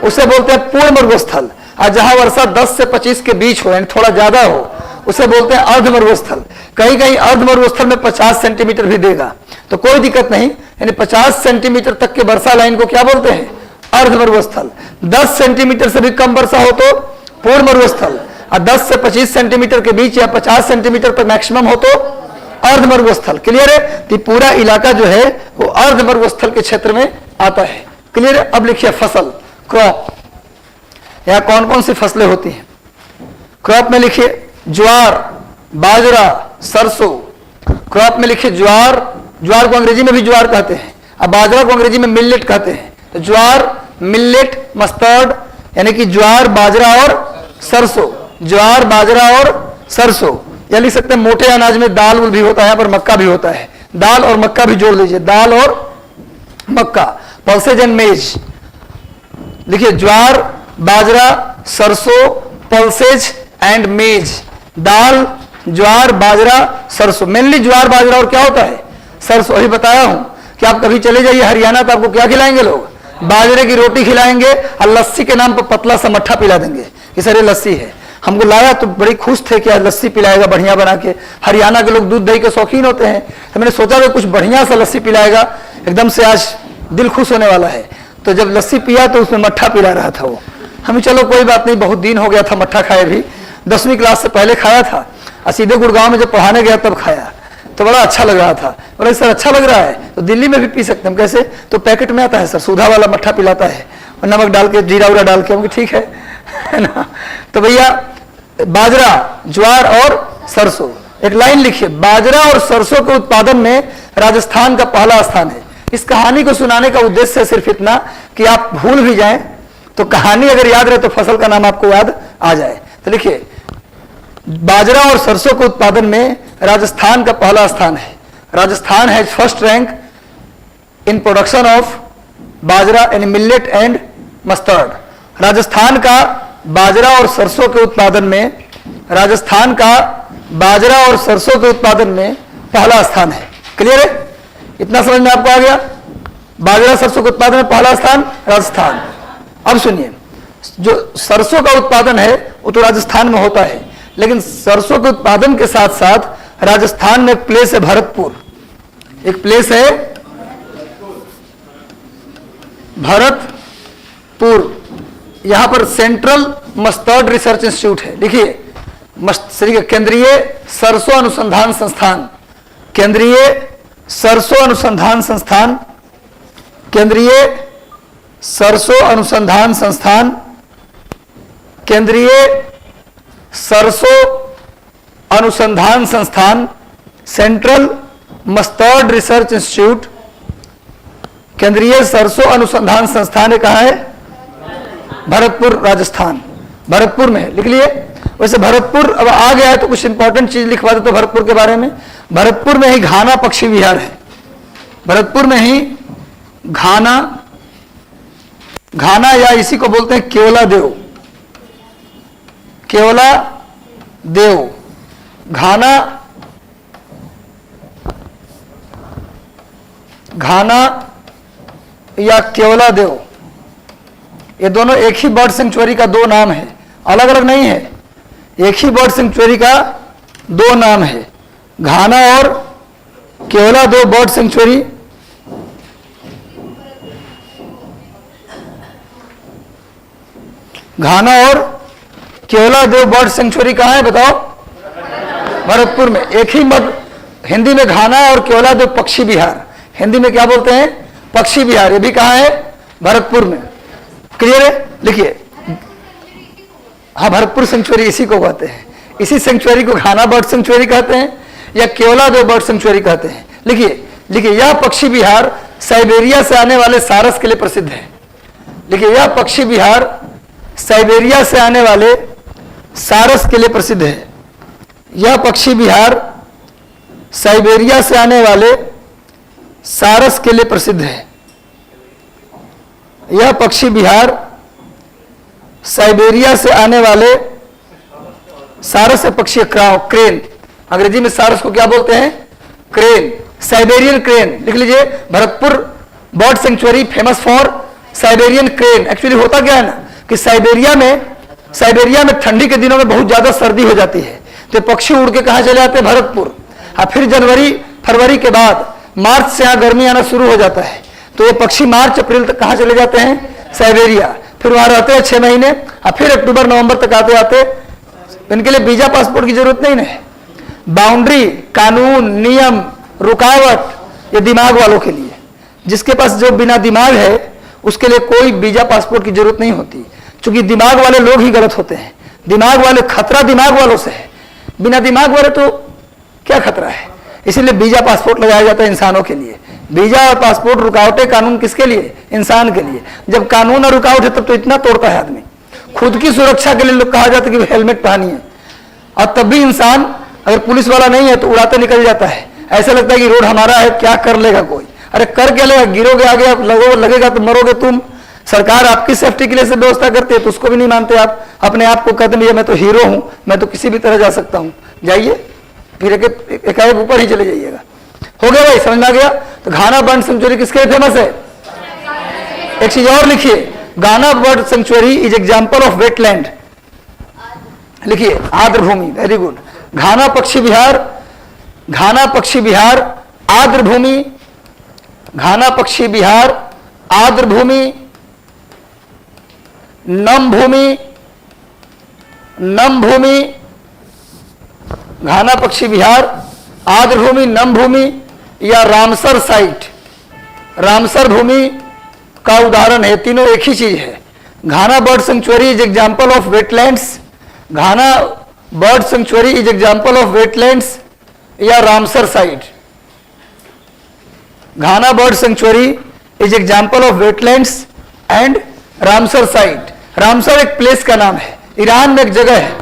उसे बोलते हैं पूर्ण मरुस्थल। और जहां वर्षा 10 से 25 के बीच हो, यानी थोड़ा ज्यादा हो, उसे बोलते हैं अर्ध मरुस्थल। कहीं कहीं अर्ध मरुस्थल में 50 सेंटीमीटर भी देगा तो कोई दिक्कत नहीं, यानी 50 सेंटीमीटर तक के वर्षा लाइन को क्या बोलते हैं, अर्ध मरुस्थल। 10 सेंटीमीटर से भी कम वर्षा हो तो पूर्ण मरुस्थल, और 10 से 25 सेंटीमीटर के बीच या 50 सेंटीमीटर पर मैक्सिमम हो तो अर्ध मरुस्थल। क्लियर है, तो पूरा इलाका जो है वो अर्ध मरुस्थल के क्षेत्र में आता है। क्लियर है। अब लिखिए फसल, क्रॉप। यहां कौन कौन सी फसलें होती हैं क्रॉप में, लिखिए ज्वार, बाजरा, सरसों। क्रॉप में लिखिए ज्वार, ज्वार को अंग्रेजी में भी ज्वार कहते हैं, अब बाजरा को अंग्रेजी में मिलेट कहते हैं। तो ज्वार, मिलेट, मस्टर्ड, यानी कि ज्वार, बाजरा और सरसों। ज्वार, बाजरा और सरसों, या लिख सकते हैं मोटे अनाज में दाल भी होता है, यहाँ पर मक्का भी होता है। दाल और मक्का भी जोड़ लीजिए, दाल और मक्का। पल्सेज एंड मेज, लिखिए ज्वार, बाजरा, सरसों, पल्सेज एंड मेज। दाल, ज्वार, बाजरा, सरसों। मेनली ज्वार, बाजरा और क्या होता है, सरसों। अभी बताया हूं कि आप कभी चले जाइए हरियाणा तो आपको क्या खिलाएंगे लोग, बाजरे की रोटी खिलाएंगे और लस्सी के नाम पर पतला सा मट्ठा पिला देंगे कि सर ये लस्सी है। हमको लाया तो बड़ी खुश थे कि आज लस्सी पिलाएगा बढ़िया बना के। हरियाणा के लोग दूध दही के शौकीन होते हैं, तो मैंने सोचा कि कुछ बढ़िया सा लस्सी पिलाएगा, एकदम से आज दिल खुश होने वाला है। तो जब लस्सी पिया तो उसमें मट्ठा पिला रहा था वो। हमें चलो कोई बात नहीं, बहुत दिन हो गया था मट्ठा खाए भी, 10वीं क्लास से पहले खाया था और सीधे गुड़गांव में जब पढ़ाने गया तब खाया तो बड़ा अच्छा लग रहा था। बोले सर अच्छा लग रहा है तो दिल्ली में भी पी सकते हैं। कैसे, तो पैकेट में आता है सर, सुधा वाला मट्ठा पिलाता है और नमक डाल के, जीरा उरा डाल के। ठीक है ना। तो भैया बाजरा, ज्वार और सरसों, एक लाइन लिखिए, बाजरा और सरसों के उत्पादन में राजस्थान का पहला स्थान है। इस कहानी को सुनाने का उद्देश्य है सिर्फ इतना कि आप भूल भी जाएं तो कहानी अगर याद रहे तो फसल का नाम आपको याद आ जाए। तो लिखिए बाजरा और सरसों के उत्पादन में राजस्थान का पहला स्थान है। Rajasthan has first rank in production of bajra and millet and mustard. Rajasthan का बाजरा और सरसों के उत्पादन में, राजस्थान का बाजरा और सरसों के उत्पादन में पहला स्थान है। क्लियर है, इतना समझ में आपको आ गया। बाजरा सरसों के उत्पादन में पहला स्थान राजस्थान। अब सुनिए, जो सरसों का उत्पादन है वो तो राजस्थान में होता है, लेकिन सरसों के उत्पादन के साथ साथ राजस्थान में एक प्लेस है भरतपुर। एक प्लेस है भरतपुर, यहां पर सेंट्रल मस्टर्ड रिसर्च इंस्टीट्यूट है। देखिए केंद्रीय सरसों अनुसंधान संस्थान, केंद्रीय सरसों अनुसंधान संस्थान, केंद्रीय सरसों अनुसंधान संस्थान, केंद्रीय सरसों अनुसंधान संस्थान, सेंट्रल मस्टर्ड रिसर्च इंस्टीट्यूट, केंद्रीय सरसों अनुसंधान संस्थान है, कहां है, भरतपुर राजस्थान। भरतपुर में लिख लिए। वैसे भरतपुर अब आ गया है तो कुछ इंपॉर्टेंट चीज लिखवा दे तो भरतपुर के बारे में। भरतपुर में ही घाना पक्षी विहार है। भरतपुर में ही घाना या इसी को बोलते हैं केवला देव, केवला देव, घाना या केवला देव, ये दोनों एक ही बर्ड सेंचुरी का दो नाम है, अलग अलग नहीं है। एक ही बर्ड सेंचुरी का दो नाम है। घाना और केवला दो बर्ड सेंचुरी, घाना और केवला दो बर्ड सेंचुरी कहाँ है बताओ? भरतपुर में। एक ही मत, हिंदी में घाना और केवला दो पक्षी विहार, हिंदी में क्या बोलते हैं? पक्षी विहार। ये भी कहाँ है? भरतपुर में। क्लियर है? लिखिए, हाँ भरतपुर सेंचुरी इसी को कहते हैं। इसी सेंचुरी को घाना बर्ड सेंचुरी कहते हैं या केवला दो बर्ड सेंचुरी कहते हैं। लिखिए लिखिए, यह पक्षी विहार साइबेरिया से आने वाले सारस के लिए प्रसिद्ध है। लिखिए, यह पक्षी विहार साइबेरिया से आने वाले सारस के लिए प्रसिद्ध है। यह पक्षी विहार साइबेरिया से आने वाले सारस के लिए प्रसिद्ध है। यह पक्षी विहार साइबेरिया से आने वाले सारस पक्षी क्रेन, अंग्रेजी में सारस को क्या बोलते हैं? Crane, Siberian crane. लिख लीजिए, Bharatpur bird sanctuary famous for Siberian crane. Actually होता क्या है ना कि साइबेरिया में ठंडी के दिनों में बहुत ज्यादा सर्दी हो जाती है, तो पक्षी उड़ के कहां चले जाते हैं? भरतपुर। हाँ, फिर जनवरी फरवरी के बाद मार्च से यहाँ गर्मी आना शुरू हो जाता है, तो ये पक्षी मार्च अप्रैल तक कहां चले जाते हैं? साइबेरिया। फिर वहां रहते हैं 6 महीने, और फिर अक्टूबर नवंबर तक आते आते। इनके लिए वीजा पासपोर्ट की जरूरत नहीं है। बाउंड्री, कानून, नियम, रुकावट ये दिमाग वालों के लिए। जिसके पास जो बिना दिमाग है उसके लिए कोई वीजा पासपोर्ट की जरूरत नहीं होती, क्योंकि दिमाग वाले लोग ही गलत होते हैं। दिमाग वाले, खतरा दिमाग वालों से है, बिना दिमाग वाले तो क्या खतरा है? इसीलिए वीजा पासपोर्ट लगाया जाता है इंसानों के लिए। वीजा और पासपोर्ट, रुकावटें, कानून किसके लिए? इंसान के लिए। जब कानून और रुकावट है तब तो इतना तोड़ता है आदमी। खुद की सुरक्षा के लिए लोग कहा जाता है कि हेलमेट पहनिए, और तब भी इंसान अगर पुलिस वाला नहीं है तो उड़ाते निकल जाता है। ऐसा लगता है कि रोड हमारा है, क्या कर लेगा कोई? अरे कर क्या लेगा? गिरोगे आगे, आप लगेगा तो मरोगे तुम। सरकार आपकी सेफ्टी के लिए से व्यवस्था करती है तो उसको भी नहीं मानते आप। अपने आप को कहते हैं मैं तो हीरो हूं, मैं तो किसी भी तरह जा सकता हूं। जाइए, फिर एकाएक ऊपर ही चले जाइएगा। हो गया भाई, समझ में आ गया? तो घाना बर्ड सेंचुरी किसके लिए फेमस है? एक चीज और लिखिए, Ghana bird sanctuary is example of wetland. लिखिए, आर्द्र भूमि। Very good. घाना पक्षी विहार, घाना पक्षी विहार आर्द्र भूमि, घाना पक्षी विहार आर्द्र भूमि, नम भूमि, नम भूमि, घाना पक्षी विहार आर्द्र भूमि, नम भूमि या रामसर साइट, रामसर भूमि का उदाहरण है। तीनों एक ही चीज है। Ghana bird sanctuary is example of wetlands, Ghana bird sanctuary is example of wetlands या Ramsar site. Ghana bird sanctuary is example of wetlands and Ramsar site. Ramsar एक प्लेस का नाम है, ईरान में एक जगह है,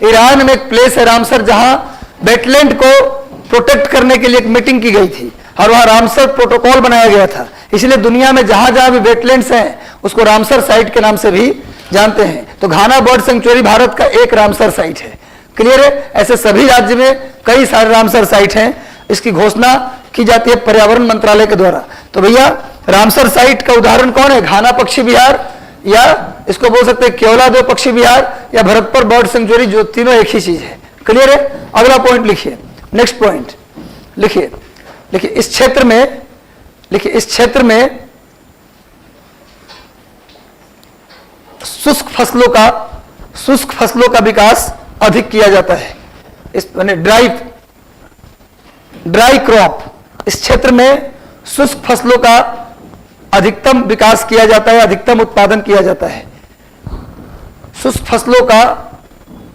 ईरान में एक प्लेस है रामसर, जहां वेटलैंड को प्रोटेक्ट करने के लिए एक मीटिंग की गई थी और वहां रामसर प्रोटोकॉल बनाया गया था। इसलिए दुनिया में जहां जहां भी वेटलैंड्स हैं उसको रामसर साइट के नाम से भी जानते हैं। तो घाना बर्ड सेंचुरी भारत का एक रामसर साइट है। क्लियर है? ऐसे सभी राज्य में कई सारे रामसर साइट हैं। इसकी घोषणा की जाती है पर्यावरण मंत्रालय के द्वारा। तो भैया, रामसर साइट का उदाहरण कौन है? घाना पक्षी विहार, या इसको बोल सकते हैं केवला दो पक्षी विहार, या भरतपुर बर्ड सेंचुरी, जो तीनों एक ही चीज है। क्लियर है? अगला पॉइंट लिखिए, नेक्स्ट पॉइंट लिखिए। लिखिए, इस क्षेत्र में, लिखिए इस क्षेत्र में शुष्क फसलों का विकास अधिक किया जाता है। इस ड्राई क्रॉप, इस क्षेत्र में शुष्क फसलों का अधिकतम विकास किया जाता है, अधिकतम उत्पादन किया जाता है। शुष्क फसलों का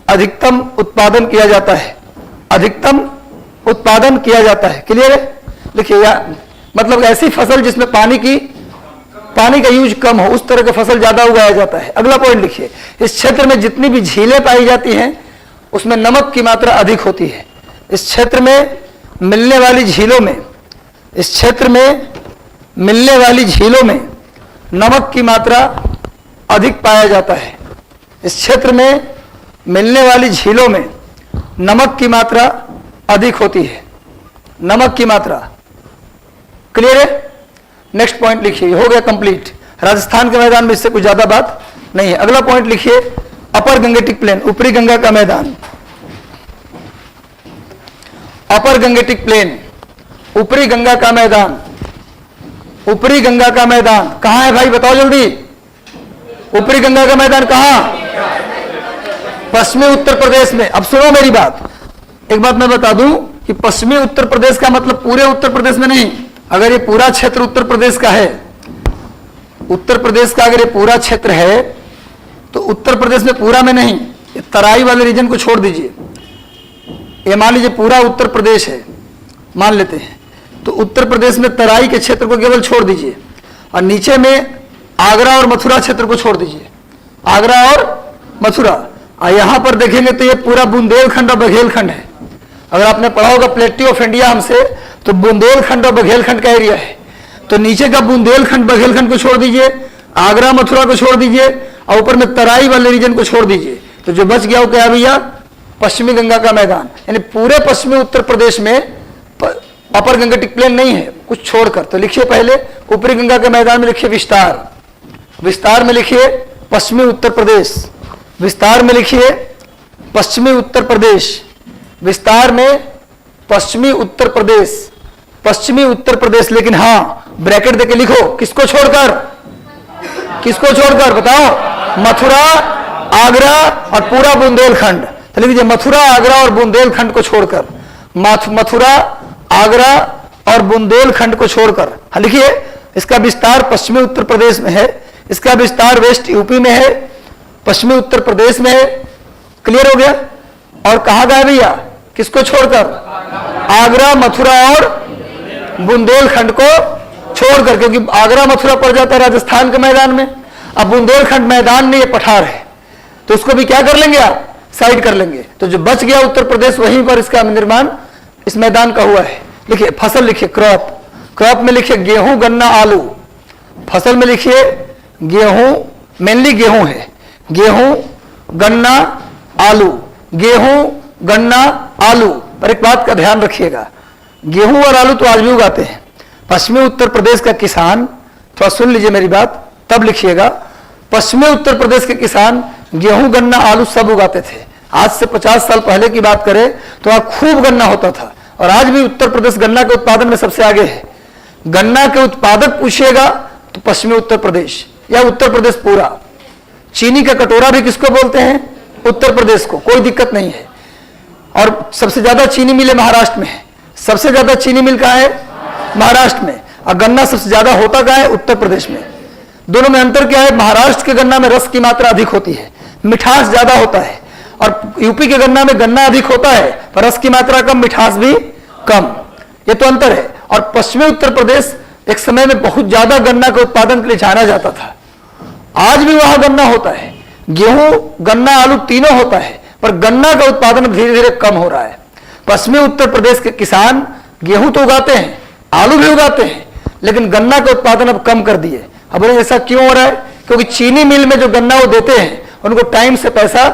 अधिकतम उत्पादन किया जाता है, अधिकतम उत्पादन किया जाता है। क्लियर है? लिखिए, मतलब ऐसी फसल जिसमें पानी का यूज कम हो, उस तरह की फसल ज्यादा उगाया जाता है। अगला पॉइंट लिखिए, इस क्षेत्र में जितनी भी झीलें पाई जाती हैं उसमें नमक की मात्रा अधिक होती है। इस क्षेत्र में मिलने वाली झीलों में, इस क्षेत्र में मिलने वाली झीलों में नमक की मात्रा अधिक पाया जाता है। इस क्षेत्र में मिलने वाली झीलों में नमक की मात्रा अधिक होती है, नमक की मात्रा। क्लियर है? नेक्स्ट पॉइंट लिखिए। हो गया कंप्लीट। राजस्थान के मैदान में इससे कुछ ज्यादा बात नहीं है। अगला पॉइंट लिखिए, अपर गंगेटिक प्लेन, ऊपरी गंगा का मैदान। अपर गंगेटिक प्लेन, ऊपरी गंगा का मैदान। ऊपरी गंगा का मैदान कहां है भाई, बताओ जल्दी। ऊपरी गंगा का मैदान कहां? पश्चिमी उत्तर प्रदेश में। अब सुनो मेरी बात, एक बात मैं बता दूं कि पश्चिमी उत्तर प्रदेश का मतलब पूरे उत्तर प्रदेश में नहीं। अगर ये पूरा क्षेत्र उत्तर प्रदेश का है, उत्तर प्रदेश का अगर ये पूरा क्षेत्र है तो उत्तर प्रदेश में पूरा में नहीं, ये तराई वाले रीजन को छोड़ दीजिए। ये मान लीजिए पूरा उत्तर प्रदेश है, मान लेते हैं, तो उत्तर प्रदेश में तराई के क्षेत्र को केवल छोड़ दीजिए और नीचे में आगरा और मथुरा क्षेत्र को छोड़ दीजिए। आगरा और मथुरा, और यहां पर देखेंगे तो ये पूरा बुंदेलखंड और बघेलखंड है। अगर आपने पढ़ा होगा प्लेटी ऑफ इंडिया हमसे, तो बुंदेलखंड और बघेलखंड का एरिया है। तो नीचे का बुंदेलखंड बघेलखंड को छोड़ दीजिए, आगरा मथुरा को छोड़ दीजिए और ऊपर में तराई वाले रीजन को छोड़ दीजिए, तो जो बच गया वो क्या भैया, पश्चिमी गंगा का मैदान। यानी पूरे पश्चिमी उत्तर प्रदेश में अपर गंगेटिक प्लेन नहीं है, कुछ छोड़कर। तो लिखिए पहले ऊपरी गंगा के मैदान में लिखिए विस्तार, विस्तार में लिखिए पश्चिमी उत्तर प्रदेश, विस्तार में लिखिए पश्चिमी उत्तर प्रदेश, विस्तार में पश्चिमी उत्तर प्रदेश, पश्चिमी उत्तर प्रदेश। लेकिन हां ब्रैकेट देके लिखो, किसको छोड़कर, किसको छोड़कर बताओ, मथुरा, आगरा और पूरा बुंदेलखंड। तो लिख दीजिए मथुरा, आगरा और बुंदेलखंड को छोड़कर, मथुरा, आगरा और बुंदेलखंड को छोड़कर। हाँ लिखिए, इसका विस्तार पश्चिमी उत्तर प्रदेश में है, इसका विस्तार वेस्ट यूपी में है, पश्चिमी उत्तर प्रदेश में है। क्लियर हो गया। और कहा गया भैया, किसको छोड़कर, आगरा, मथुरा और बुंदेलखंड को छोड़कर, क्योंकि आगरा मथुरा पड़ जाता है राजस्थान के मैदान में। अब बुंदेलखंड मैदान में ये पठार है, तो उसको भी क्या कर लेंगे आप, साइड कर लेंगे। तो जो बच गया उत्तर प्रदेश, वहीं पर इसका निर्माण इस मैदान का हुआ है। लिखिए फसल, लिखिए क्रॉप, क्रॉप में लिखिए गेहूं, गन्ना, आलू। फसल में लिखिए गेहूं, मेनली गेहूं है, गेहूं, गन्ना, आलू, गेहूं, गन्ना, आलू। पर एक बात का ध्यान रखिएगा, गेहूं और आलू तो आज भी उगाते हैं। पश्चिमी उत्तर प्रदेश का किसान, थोड़ा सुन लीजिए मेरी बात तब लिखिएगा, पश्चिमी उत्तर प्रदेश के किसान गेहूं, गन्ना, आलू सब उगाते थे। आज से 50 साल पहले की बात करें तो वहां खूब गन्ना होता था, और आज भी उत्तर प्रदेश गन्ना के उत्पादन में सबसे आगे है। गन्ना के उत्पादक पूछिएगा तो पश्चिमी उत्तर प्रदेश या उत्तर प्रदेश पूरा। चीनी का कटोरा भी किसको बोलते हैं, उत्तर प्रदेश को, कोई दिक्कत नहीं है। और सबसे ज्यादा चीनी मिल महाराष्ट्र में है, सबसे ज्यादा चीनी मिल कहां है, महाराष्ट्र में। और गन्ना सबसे ज्यादा होता कहां है, उत्तर प्रदेश में। दोनों में अंतर क्या है, महाराष्ट्र के गन्ना में रस की मात्रा अधिक होती है, मिठास ज्यादा होता है, और यूपी के गन्ना में गन्ना अधिक होता है पर रस की मात्रा कम, मिठास भी कम। ये तो अंतर है। और पश्चिमी उत्तर प्रदेश एक समय में बहुत ज्यादा गन्ना के उत्पादन के लिए जाना जाता था। आज भी वहां गन्ना होता है, गेहूं, गन्ना, आलू तीनों होता है, पर गन्ना का उत्पादन धीरे धीरे कम हो रहा है। पश्चिमी उत्तर प्रदेश के किसान गेहूं तो उगाते हैं, आलू भी उगाते हैं, लेकिन गन्ना का उत्पादन अब कम कर दिए। अब ऐसा क्यों हो रहा है, क्योंकि चीनी मिल में जो गन्ना वो देते हैं उनको टाइम से पैसा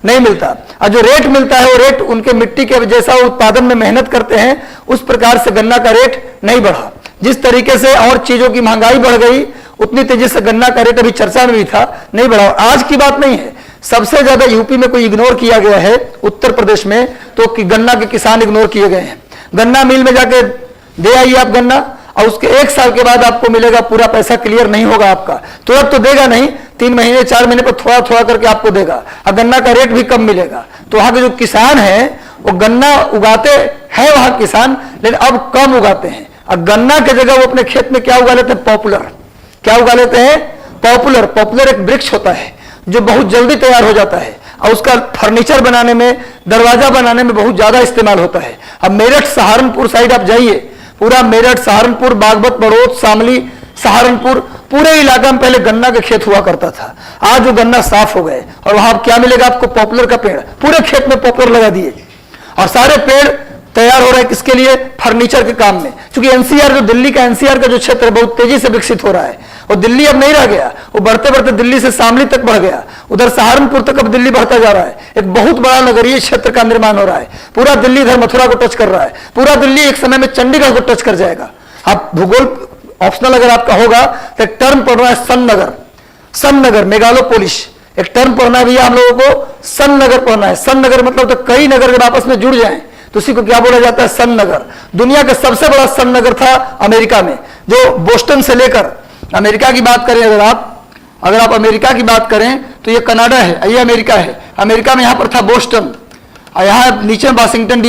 नहीं मिलता, और जो रेट मिलता है वो रेट उनके मिट्टी के जैसा उत्पादन में मेहनत करते हैं उस प्रकार से गन्ना का रेट नहीं बढ़ा। जिस तरीके से और चीजों की महंगाई बढ़ गई उतनी तेजी से गन्ना का रेट अभी चर्चा में भी था, नहीं बढ़ा। आज की बात नहीं है, सबसे ज्यादा यूपी में कोई इग्नोर किया गया है उत्तर प्रदेश में, तो कि गन्ना के किसान इग्नोर किए गए हैं। गन्ना मिल में जाके दे आइए आप गन्ना, और उसके 1 साल के बाद आपको मिलेगा पूरा पैसा, क्लियर नहीं होगा आपका, तुरंत तो देगा नहीं, 3 महीने 4 महीने पर थोड़ा थोड़ा करके आपको देगा, और गन्ना का रेट भी कम मिलेगा। तो वहां के जो किसान हैं वो गन्ना उगाते हैं वहां किसान, लेकिन अब कम उगाते हैं। और गन्ना की जगह वो अपने खेत में क्या उगा लेते हैं, पॉपुलर। क्या उगा लेते हैं, पॉपुलर। पॉपुलर एक वृक्ष होता है जो बहुत जल्दी तैयार हो जाता है, और उसका फर्नीचर बनाने में, दरवाजा बनाने में बहुत ज्यादा इस्तेमाल होता है। अब मेरठ सहारनपुर साइड आप जाइए, पूरा मेरठ, सहारनपुर, बागपत, बड़ौद, शामली, सहारनपुर, पूरे इलाका में पहले गन्ना के खेत हुआ करता था। आज वो गन्ना साफ हो गए, और वहां क्या मिलेगा आपको, पॉपुलर का पेड़। पूरे खेत में पॉपुलर लगा दिए, और सारे पेड़ तैयार हो रहा है किसके लिए, फर्नीचर के काम में। क्योंकि एनसीआर, जो दिल्ली का एनसीआर का जो क्षेत्र है बहुत तेजी से विकसित हो रहा है, और दिल्ली अब नहीं रह गया, वो बढ़ते बढ़ते दिल्ली से शामली तक बढ़ गया, उधर सहारनपुर तक अब दिल्ली बढ़ता जा रहा है। एक बहुत बड़ा नगरीय क्षेत्र का निर्माण हो रहा है, पूरा दिल्ली इधर मथुरा को टच कर रहा है, पूरा दिल्ली एक समय में चंडीगढ़ को टच कर जाएगा। आप भूगोल ऑप्शनल अगर आपका होगा तो एक टर्म पढ़ रहा है सन नगर। सन नगर, मेगालोपोलिस, एक टर्म पढ़ना है भैया हम लोगों को, सन नगर पढ़ना है। सन नगर मतलब तो कई नगर जब आपस में जुड़ जाएं तो उसी को क्या बोला जाता है, सन नगर। दुनिया का सबसे बड़ा सन नगर था अमेरिका में, जो बोस्टन से लेकर, अमेरिका की बात करें अगर आप अमेरिका की बात करें तो ये कनाडा है, ये अमेरिका है। अमेरिका में यहां पर था बोस्टन, और यहां नीचे वाशिंगटन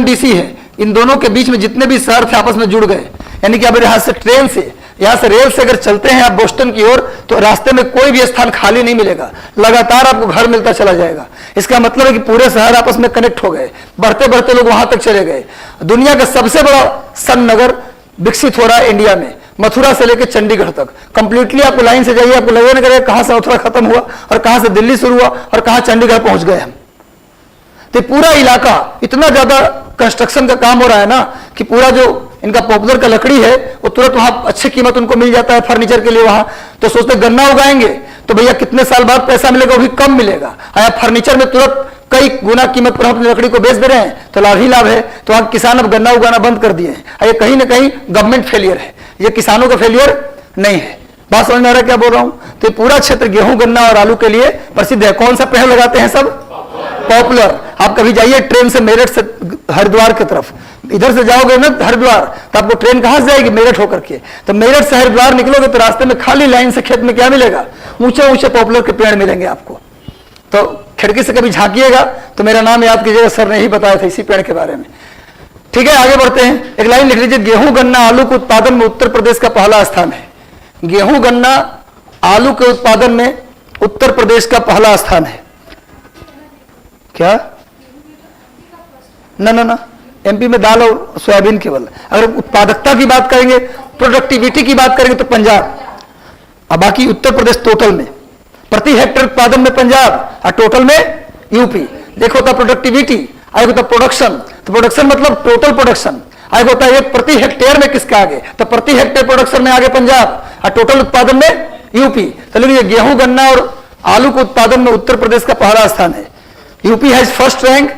डीसी है। इन दोनों के बीच में जितने भी शहर थे आपस में जुड़ गए। यानी कि अगर यहां से ट्रेन से, यहां से रेल से अगर चलते हैं आप बोस्टन की ओर, तो रास्ते में कोई भी स्थान खाली नहीं मिलेगा, लगातार आपको घर मिलता चला जाएगा। इसका मतलब है कि पूरे शहर आपस में कनेक्ट हो गए, बढ़ते बढ़ते लोग वहां तक चले गए। दुनिया का सबसे बड़ा सन नगर विकसित हो रहा है इंडिया में, मथुरा से लेकर चंडीगढ़ तक। कंप्लीटली आपको लाइन से जाइए, आपको लगेगा करेगा कहां से मथुरा खत्म हुआ और कहां से दिल्ली शुरू हुआ और कहां चंडीगढ़ पहुंच गए हम। तो पूरा इलाका इतना ज्यादा कंस्ट्रक्शन का काम हो रहा है ना कि पूरा जो इनका पॉपुलर का लकड़ी है वो तुरंत वहां अच्छी कीमत उनको मिल जाता है फर्नीचर के लिए। वहां तो सोचते गन्ना उगाएंगे तो भैया कितने साल बाद पैसा मिलेगा, वो भी कम मिलेगा। आया फर्नीचर में तुरंत कई गुना कीमत पर हम अपनी लकड़ी को बेच दे रहे हैं, तो लाभ ही लाभ है। तो वहां किसान अब गन्ना उगाना बंद कर दिए हैं। ये कहीं ना कहीं गवर्नमेंट फेलियर है, ये किसानों का फेलियर नहीं है। बात समझ में आ रहा है क्या बोल रहा हूं? तो पूरा क्षेत्र गेहूं, गन्ना और आलू के लिए प्रसिद्ध है। कौन सा पेड़ लगाते हैं सब? पॉपुलर। आप कभी जाइए ट्रेन से मेरठ से हरिद्वार की तरफ, इधर से जाओगे ना हरिद्वार तो आपको ट्रेन कहां से जाएगी? मेरठ होकर के। तो मेरठ से हरिद्वार निकलोगे तो रास्ते में खाली लाइन से खेत में क्या मिलेगा? ऊंचे ऊंचे पॉपुलर के पेड़ मिलेंगे आपको। तो खिड़की से कभी झांकिएगा तो मेरा नाम याद कीजिएगा, सर ने ही बताया था इसी पेड़ के बारे में। ठीक है, आगे बढ़ते हैं। एक लाइन लिख लीजिए, गेहूं, गन्ना, आलू के उत्पादन में उत्तर प्रदेश का पहला स्थान है। गेहूं, गन्ना, आलू के उत्पादन में उत्तर प्रदेश का पहला स्थान है। क्या? ना, एमपी में दाल और सोयाबीन केवल। अगर उत्पादकता की बात करेंगे, प्रोडक्टिविटी की बात करेंगे तो पंजाब, और बाकी उत्तर प्रदेश टोटल में। प्रति हेक्टेयर उत्पादन में पंजाब और टोटल में यूपी। देखो होता प्रोडक्टिविटी, आगे होता प्रोडक्शन। तो प्रोडक्शन मतलब टोटल प्रोडक्शन। आगे होता है प्रति हेक्टेयर में किसका आगे? तो प्रति हेक्टेयर प्रोडक्शन में आगे पंजाब और टोटल उत्पादन में यूपी। तो लिखिए गेहूं, गन्ना और आलू के उत्पादन में उत्तर प्रदेश का पहला स्थान है। UP has first rank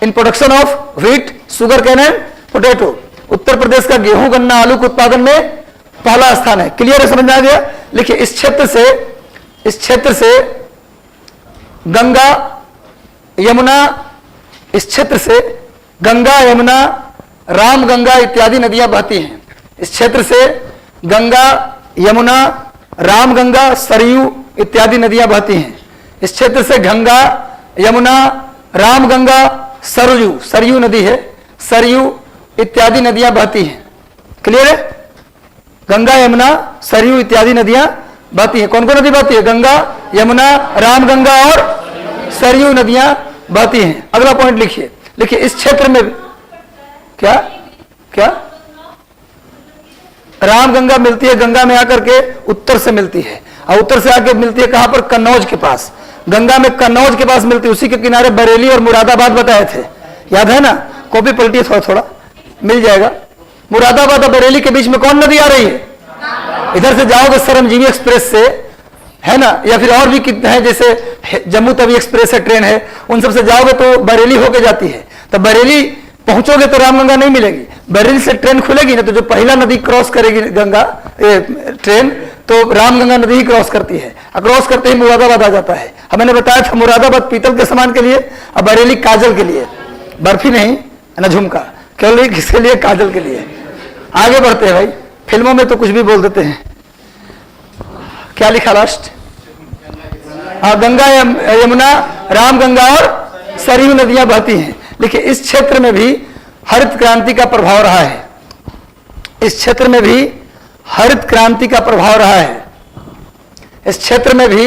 in production of wheat, sugarcane and potato. Uttar Pradesh का गेहूं, गन्ना, आलू के उत्पादन में पहला स्थान है। क्लियर है, समझ में आ गया? लिखिए इस क्षेत्र से गंगा, यमुना, इस क्षेत्र से गंगा, यमुना, रामगंगा इत्यादि नदियां बहती हैं। इस क्षेत्र से गंगा, यमुना, रामगंगा, सरयू इत्यादि नदियां बहती हैं। इस क्षेत्र से गंगा, यमुना, रामगंगा, सरयू नदी है, सरयू इत्यादि नदियां बहती हैं। क्लियर है? गंगा, यमुना, सरयू इत्यादि नदियां बहती हैं। कौन कौन नदी बहती है? गंगा, यमुना, रामगंगा और सरयू नदियां बहती हैं। अगला पॉइंट लिखिए, इस क्षेत्र में क्या रामगंगा मिलती है, गंगा में आकर के उत्तर से मिलती है, और उत्तर से आके मिलती है कहां पर? कन्नौज के पास। गंगा में कन्नौज के पास मिलती है, उसी के किनारे बरेली और मुरादाबाद बताए थे, याद है ना? कॉपी पलटी थोड़ा मिल जाएगा। मुरादाबाद और बरेली के बीच में कौन नदी आ रही है? इधर से जाओगे श्रमजीवी एक्सप्रेस से, है ना, या फिर और भी कितने हैं, जैसे जम्मू तवी एक्सप्रेस है, ट्रेन है, उन सब से जाओगे तो बरेली होके जाती है। तो बरेली पहुंचोगे तो रामगंगा नहीं मिलेगी। बरेली से ट्रेन खुलेगी ना, तो जो पहला नदी क्रॉस करेगी ट्रेन, तो रामगंगा नदी ही क्रॉस करती है, और क्रॉस करते ही मुरादाबाद आ जाता है। अब मैंने बताया था मुरादाबाद पीतल के सामान के लिए और बरेली काजल के लिए, बर्फी नहीं ना झुमका, केवल किसके लिए? काजल के लिए। आगे बढ़ते हैं भाई, फिल्मों में तो कुछ भी बोल देते हैं। क्या लिखा लास्ट? गंगा, यमुना, रामगंगा और सरयू नदियां बहती हैं। देखिए इस क्षेत्र में भी हरित क्रांति का प्रभाव रहा है। इस क्षेत्र में भी हरित क्रांति का प्रभाव रहा है। इस क्षेत्र में भी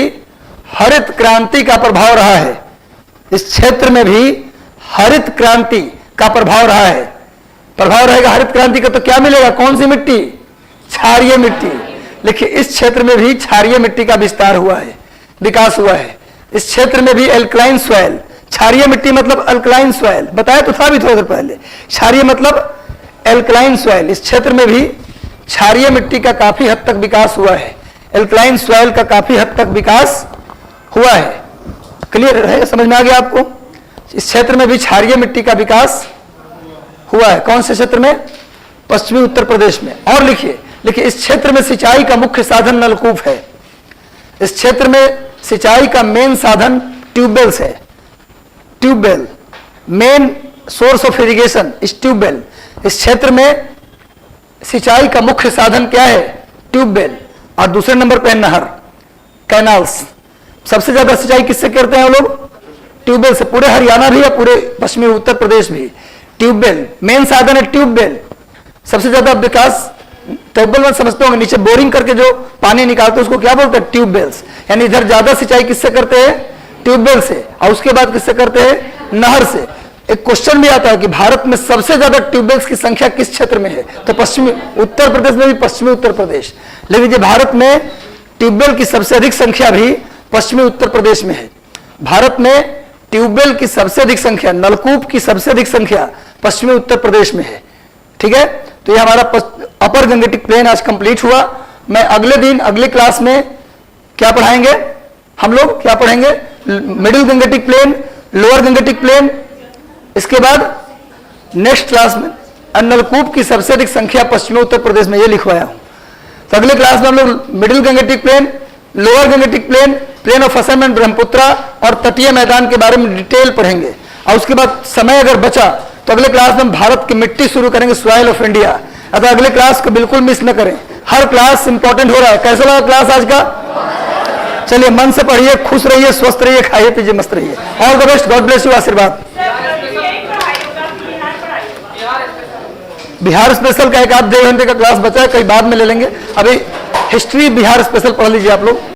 हरित क्रांति का प्रभाव रहा है। इस क्षेत्र में भी हरित क्रांति का प्रभाव रहा है। प्रभाव रहेगा हरित क्रांति का तो क्या मिलेगा? कौन सी मिट्टी? क्षारीय मिट्टी। देखिए इस क्षेत्र में भी क्षारीय मिट्टी का विस्तार हुआ है, विकास हुआ है। इस क्षेत्र में भी एल्कलाइन सॉइल, क्षारीय मिट्टी मतलब अल्कलाइन सॉइल, बताया तो था भी थोड़ी देर पहले। क्षारीय मतलब एल्कलाइन सॉइल। इस क्षेत्र में भी क्षारीय मिट्टी का काफी हद तक विकास हुआ है, एल्कलाइन सॉइल का काफी हद तक विकास हुआ है। क्लियर रहेगा, समझ में आ गया आपको? इस क्षेत्र में भी क्षारीय मिट्टी का विकास हुआ है। कौन से क्षेत्र में? पश्चिमी उत्तर प्रदेश में। और लिखिए इस क्षेत्र में सिंचाई का मुख्य साधन नलकूप है। इस क्षेत्र में सिंचाई का मेन साधन ट्यूबवेल्स है। Tubewell main source of irrigation is tubewell. इस क्षेत्र में सिंचाई का मुख्य साधन क्या है? ट्यूबवेल। और दूसरे नंबर पे नहर, कैनाल्स। सबसे ज्यादा सिंचाई किससे करते हैं वो लोग? ट्यूबवेल से। पूरे हरियाणा भी या पूरे पश्चिमी उत्तर प्रदेश भी ट्यूबवेल मेन साधन है। ट्यूबवेल सबसे ज्यादा विकास ट्यूबवेल में समझते होंगे, नीचे बोरिंग करके जो पानी निकालते हैं उसको क्या बोलते हैं? ट्यूबवेल्स। यानी इधर ज्यादा सिंचाई किससे करते हैं? ट्यूबवेल से। और उसके बाद किससे करते हैं? नहर से। एक क्वेश्चन भी आता है कि भारत में सबसे ज्यादा ट्यूबवेल्स की संख्या किस क्षेत्र में है? तो पश्चिमी उत्तर प्रदेश में भी पश्चिमी उत्तर प्रदेश। लेकिन भारत में ट्यूबवेल की सबसे अधिक संख्या भी पश्चिमी उत्तर प्रदेश में है। भारत में ट्यूबवेल की सबसे अधिक संख्या, नलकूप की सबसे अधिक संख्या पश्चिमी उत्तर प्रदेश में है। ठीक है, तो ये हमारा अपर गंगेटिक प्लेन आज कंप्लीट हुआ। मैं अगले दिन अगली क्लास में क्या पढ़ाएंगे? हम लोग क्या पढ़ेंगे? Middle Gangetic plain, lower Gangetic plane. इसके बाद नेक्स्ट क्लास में नलकूप की सबसे अधिक संख्या पश्चिमी उत्तर प्रदेश में, ये लिखवाया हूं। तो अगले क्लास में हम लोग middle Gangetic plain, lower Gangetic plain, plain of Assam and Brahmaputra और तटीय मैदान के बारे में डिटेल पढ़ेंगे। और उसके बाद समय अगर बचा तो अगले क्लास में हम भारत की मिट्टी शुरू करेंगे, सॉइल ऑफ इंडिया। अतः अगले क्लास को बिल्कुल मिस न करें, हर क्लास इंपॉर्टेंट हो रहा है। कैसा लगा क्लास आज का? चलिए मन से पढ़िए, खुश रहिए, स्वस्थ रहिए, खाइए पीजिए, मस्त रहिए। All the best, God bless you, आशीर्वाद। बिहार स्पेशल का एक आध 1.5 घंटे का क्लास बचा है, कहीं बाद में ले लेंगे। अभी हिस्ट्री बिहार स्पेशल पढ़ लीजिए आप लोग।